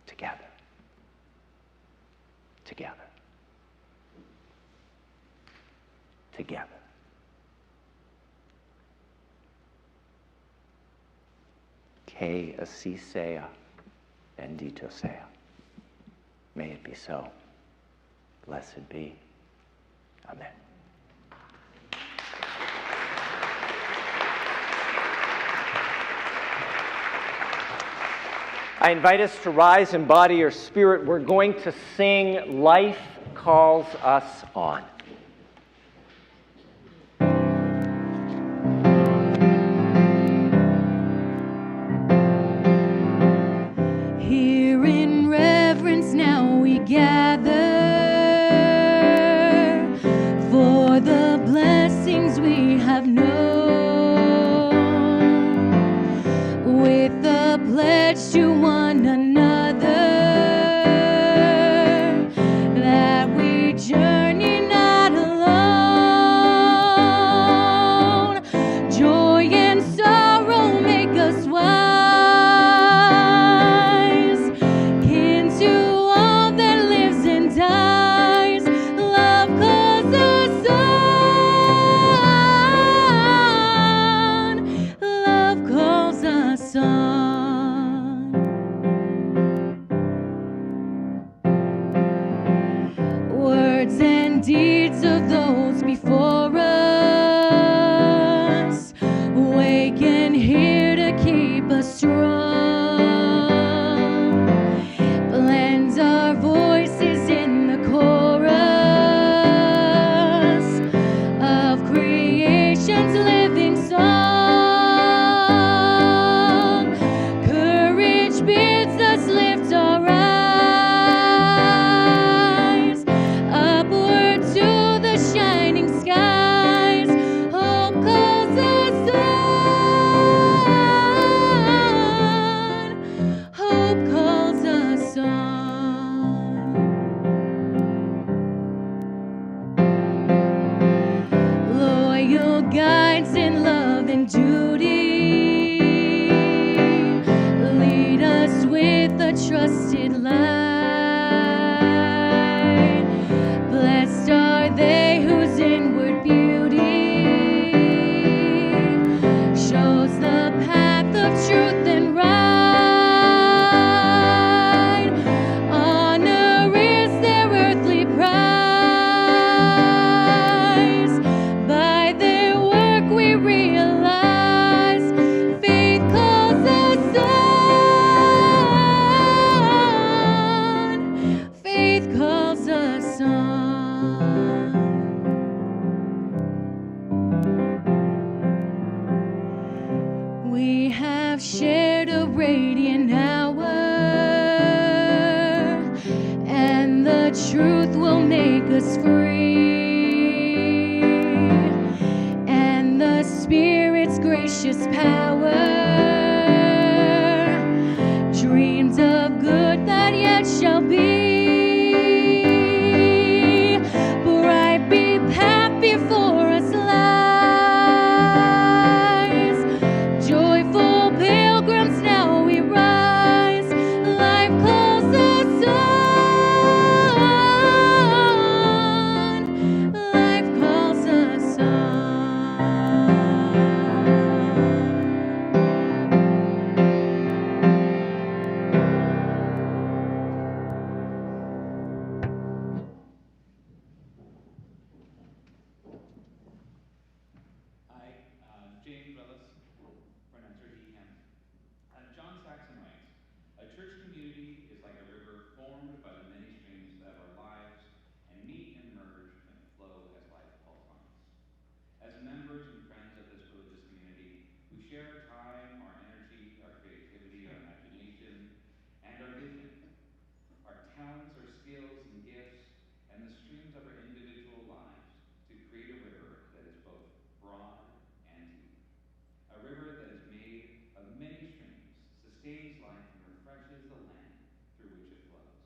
Together. Together. Together. Que así sea, bendito sea. May it be so. Blessed be. Amen. I invite us to rise in body or spirit. We're going to sing Life Calls Us On. Here in reverence now we gather for the blessings we have known, with a pledge to one another that we journey not alone. Joy and sorrow make us wise, kin to all that lives and dies. Love calls us on. Love calls us on. Words and deeds of those before us waken here to keep us strong. Blend our voices in the chorus of creation's living song. Courage bids us lift our eyes upward to the shining sky. shall be. Bright be path before us lies. Joyful pilgrims now we rise. Life calls us on. Life calls us on. I, James Willis, pronouncer he, him. John Saxon writes, a church community is like a river formed by the many streams of our lives and meet and merge and flow as life calls on us. As members and friends of this religious community, we share our time, our energy, our creativity, our imagination, and our vision, our talents, our skills and gifts, and the streams of our individual lives to create a river that is both broad and deep. A river that is made of many streams, sustains life and refreshes the land through which it flows.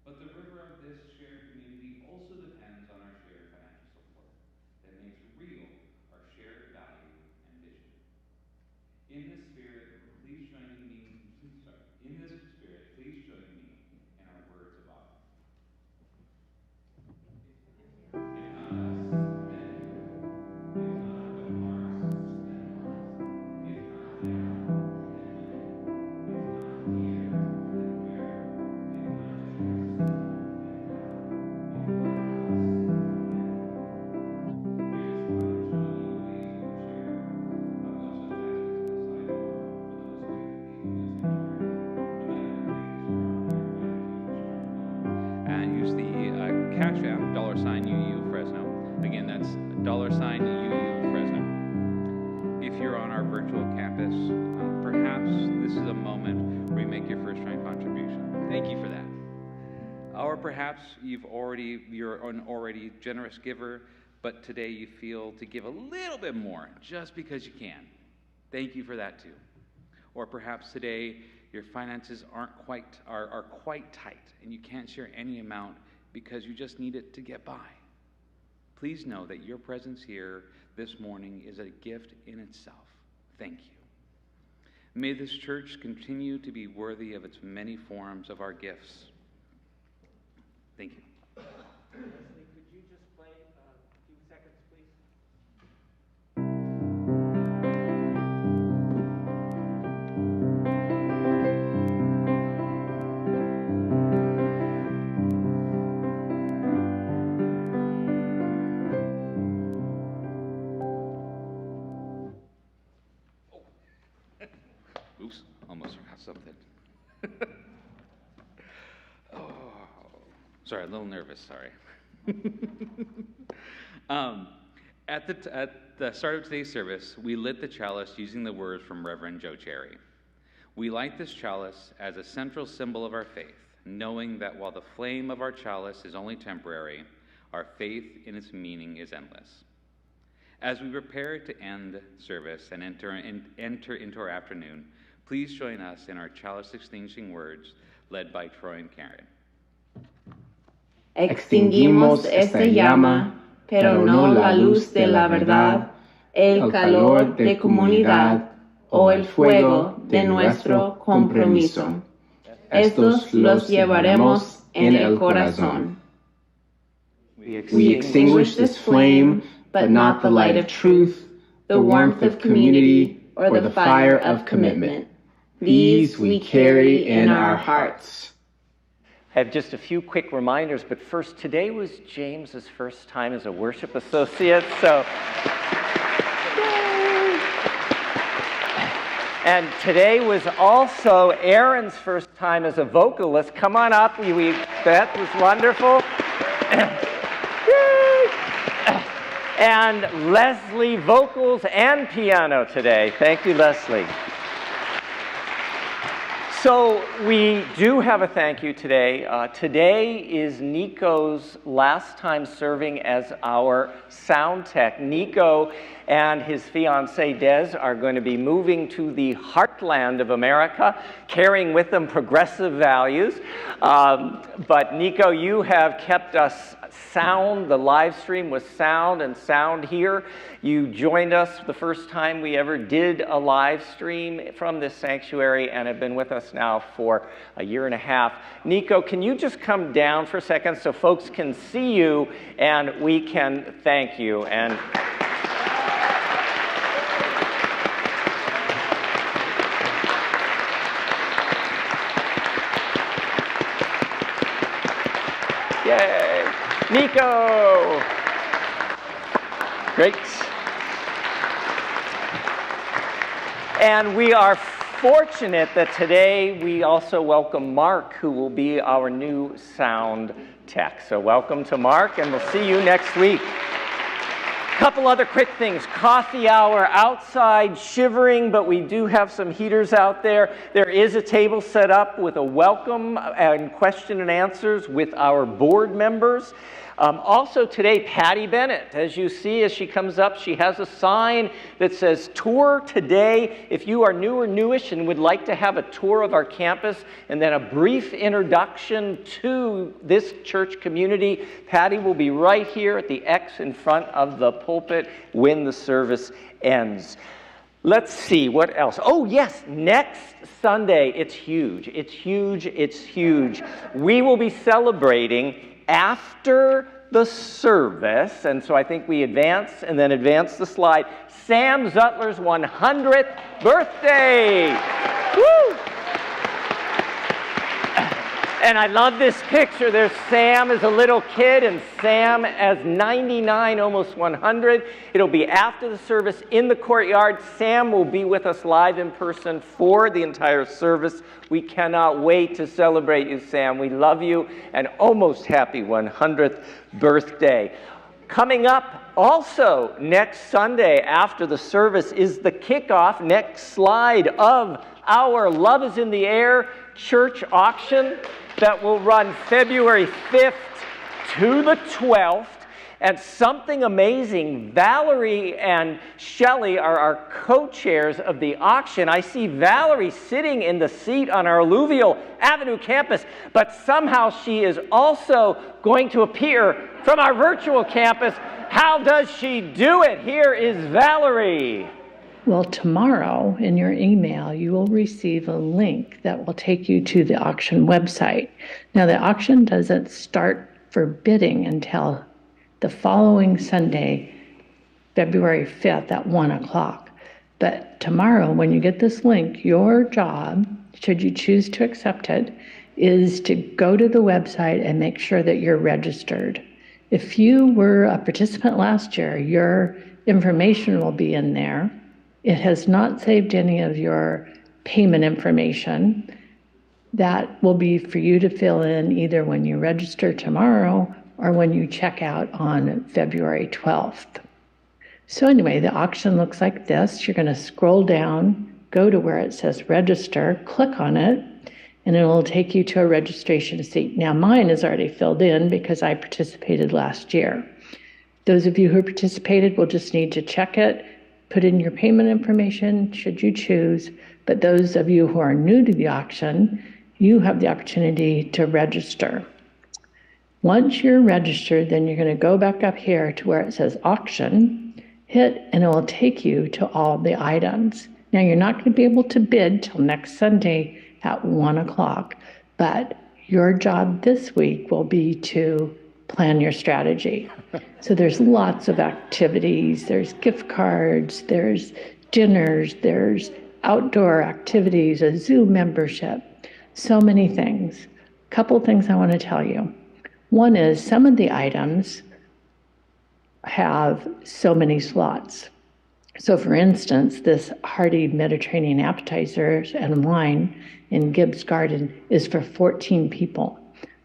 But the river of this shared community also depends on our shared financial support that makes real our shared value and vision. In this spirit, please join me in our words of offering. And use the Cash App, $UU Fresno. Again, that's $UU Fresno. If you're on our virtual campus, perhaps this is a moment where you make your first time contribution. Thank you for that. Or perhaps you're an already generous giver, but today you feel to give a little bit more just because you can. Thank you for that too. Or perhaps today your finances are quite tight and you can't share any amount because you just need it to get by. Please know that your presence here this morning is a gift in itself. Thank you. May this church continue to be worthy of its many forms of our gifts. Thank you. Leslie, could you just play a few seconds, please? Oops, almost forgot something. Oh, sorry, a little nervous, sorry. At the start of today's service, we lit the chalice using the words from Reverend Joe Cherry. We light this chalice as a central symbol of our faith, knowing that while the flame of our chalice is only temporary, our faith in its meaning is endless. As we prepare to end service and enter into our afternoon, please join us in our chalice extinguishing words led by Troy and Karen. Extinguimos esta llama, pero no la luz de la verdad, el calor de comunidad o el fuego de nuestro compromiso. Estos los llevaremos en el corazón. We extinguish this flame, but not the light of truth, the warmth of community, or the fire of commitment. These we carry in our hearts. I have just a few quick reminders, but first, today was James's first time as a worship associate, so. And today was also Aaron's first time as a vocalist. Come on up, that was wonderful. And Leslie, vocals and piano today. Thank you, Leslie. So we do have a thank you today. Today is Nico's last time serving as our sound tech. Nico and his fiancee Des are going to be moving to the heartland of America, carrying with them progressive values. But Nico, you have kept us sound. The live stream was sound and sound here. You joined us the first time we ever did a live stream from this sanctuary and have been with us now for a year and a half. Nico, can you just come down for a second so folks can see you and we can thank you? And yay! Nico! Great. And we are fortunate that today we also welcome Mark, who will be our new sound tech. So welcome to Mark, and we'll see you next week. Couple other quick things. Coffee hour outside, shivering, but we do have some heaters out there. There is a table set up with a welcome and question and answers with our board members. Also today, Patty Bennett, as you see as she comes up, she has a sign that says tour today. If you are new or newish and would like to have a tour of our campus and then a brief introduction to this church community, Patty will be right here at the X in front of the pulpit when the service ends. Let's see, what else? Oh yes, next Sunday, it's huge, it's huge, it's huge. We will be celebrating after the service, and so I think we advance the slide, Sam Zutler's 100th birthday. Woo! And I love this picture. There's Sam as a little kid and Sam as 99, almost 100. It'll be after the service in the courtyard. Sam will be with us live in person for the entire service. We cannot wait to celebrate you, Sam. We love you, and almost happy 100th birthday. Coming up also next Sunday after the service is the kickoff, next slide, of our Love is in the Air church auction that will run February 5th to the 12th. And something amazing, Valerie and Shelley are our co-chairs of the auction. I see Valerie sitting in the seat on our Alluvial Avenue campus, but somehow she is also going to appear from our virtual campus. How does she do it? Here is Valerie. Well, tomorrow in your email, you will receive a link that will take you to the auction website. Now, the auction doesn't start for bidding until the following Sunday, February 5th at 1 o'clock. But tomorrow, when you get this link, your job, should you choose to accept it, is to go to the website and make sure that you're registered. If you were a participant last year, your information will be in there. It has not saved any of your payment information. That will be for you to fill in either when you register tomorrow or when you check out on February 12th. So anyway, the auction looks like this. You're going to scroll down, go to where it says register, click on it, and it will take you to a registration seat. Now mine is already filled in because I participated last year. Those of you who participated will just need to check it, put in your payment information should you choose, but those of you who are new to the auction, you have the opportunity to register. Once you're registered, then you're going to go back up here to where it says auction, hit, and it will take you to all the items. Now, you're not going to be able to bid till next Sunday at 1 o'clock, but your job this week will be to plan your strategy. So there's lots of activities. There's gift cards, there's dinners, there's outdoor activities, a zoo membership, so many things. Couple things I want to tell you. One is some of the items have so many slots. So for instance, this hearty Mediterranean appetizers and wine in Gibbs Garden is for 14 people.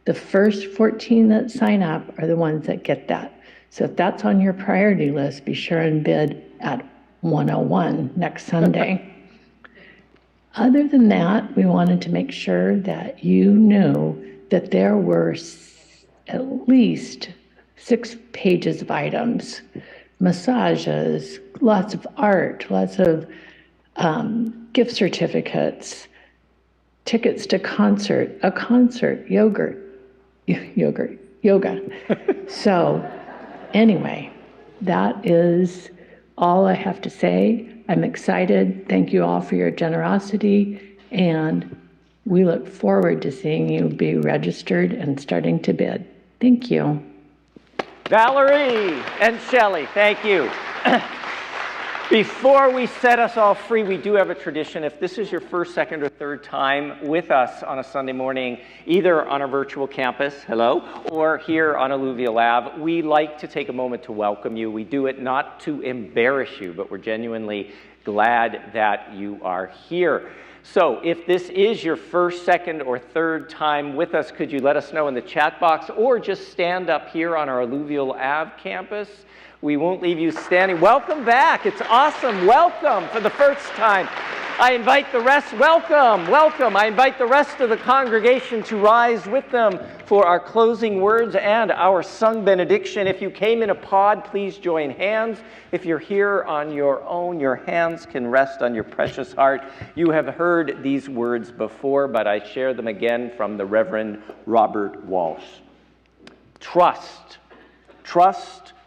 The first 14 that sign up are the ones that get that. So if that's on your priority list, be sure and bid at 101 next Sunday. Other than that, we wanted to make sure that you knew that there were at least 6 pages of items. massages, lots of art, lots of gift certificates, tickets to a concert, yoga. So anyway, that is all I have to say. I'm excited. Thank you all for your generosity, and we look forward to seeing you be registered and starting to bid. Thank you. Valerie and Shelley, thank you. Before we set us all free, we do have a tradition. If this is your first, second, or third time with us on a Sunday morning, either on our virtual campus, hello, or here on Alluvial Ave, we like to take a moment to welcome you. We do it not to embarrass you, but we're genuinely glad that you are here. So if this is your first, second, or third time with us, could you let us know in the chat box, or just stand up here on our Alluvial Ave campus? We won't leave you standing. Welcome back. It's awesome. Welcome for the first time. I invite the rest, welcome. I invite the rest of the congregation to rise with them for our closing words and our sung benediction. If you came in a pod, please join hands. If you're here on your own, your hands can rest on your precious heart. You have heard these words before, but I share them again from the Reverend Robert Walsh. Trust.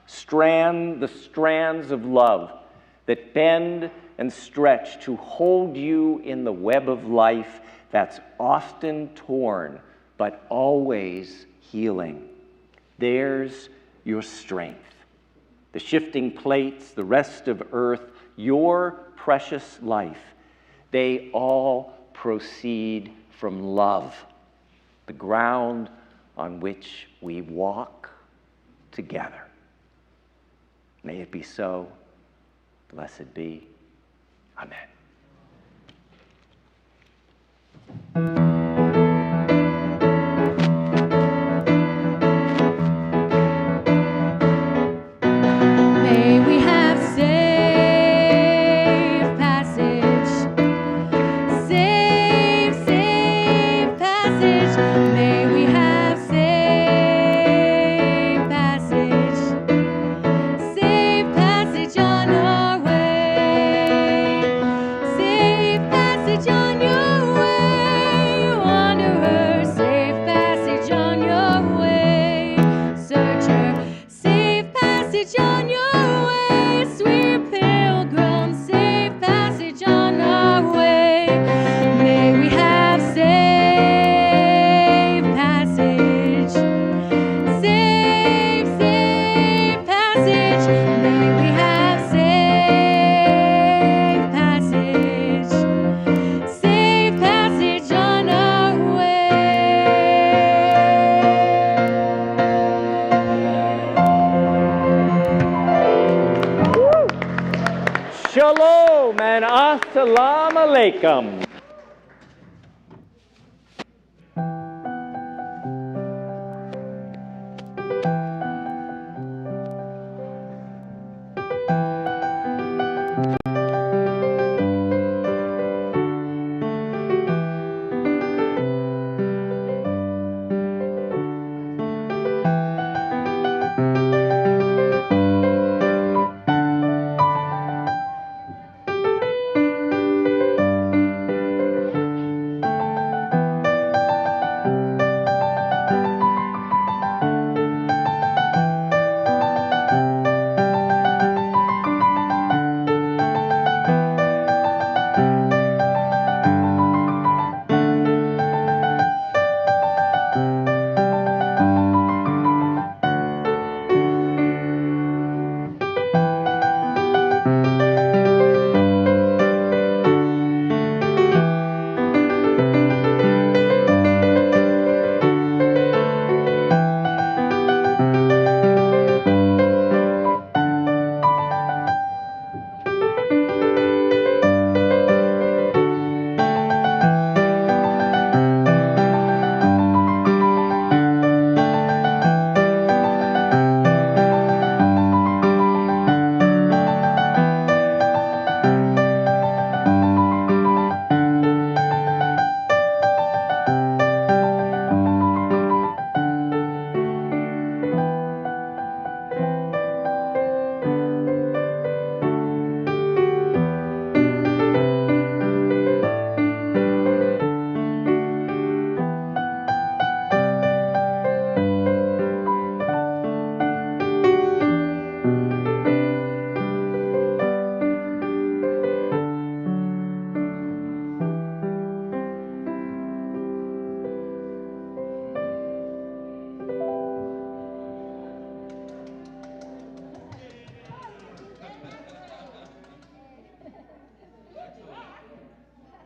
The strands of love that bend and stretch to hold you in the web of life that's often torn but always healing. There's your strength. The shifting plates, the rest of earth, your precious life, they all proceed from love, the ground on which we walk together. May it be so. Blessed be. Amen. May we have safe passage, safe passage. May we have safe passage, safe passage on our way, safe passage on your way, wanderer, safe passage on your way, searcher, safe passage on your way, sweet pilgrim, safe passage on our way. May we have safe passage, safe passage. May we have safe passage on our way. Shalom and assalamu alaikum.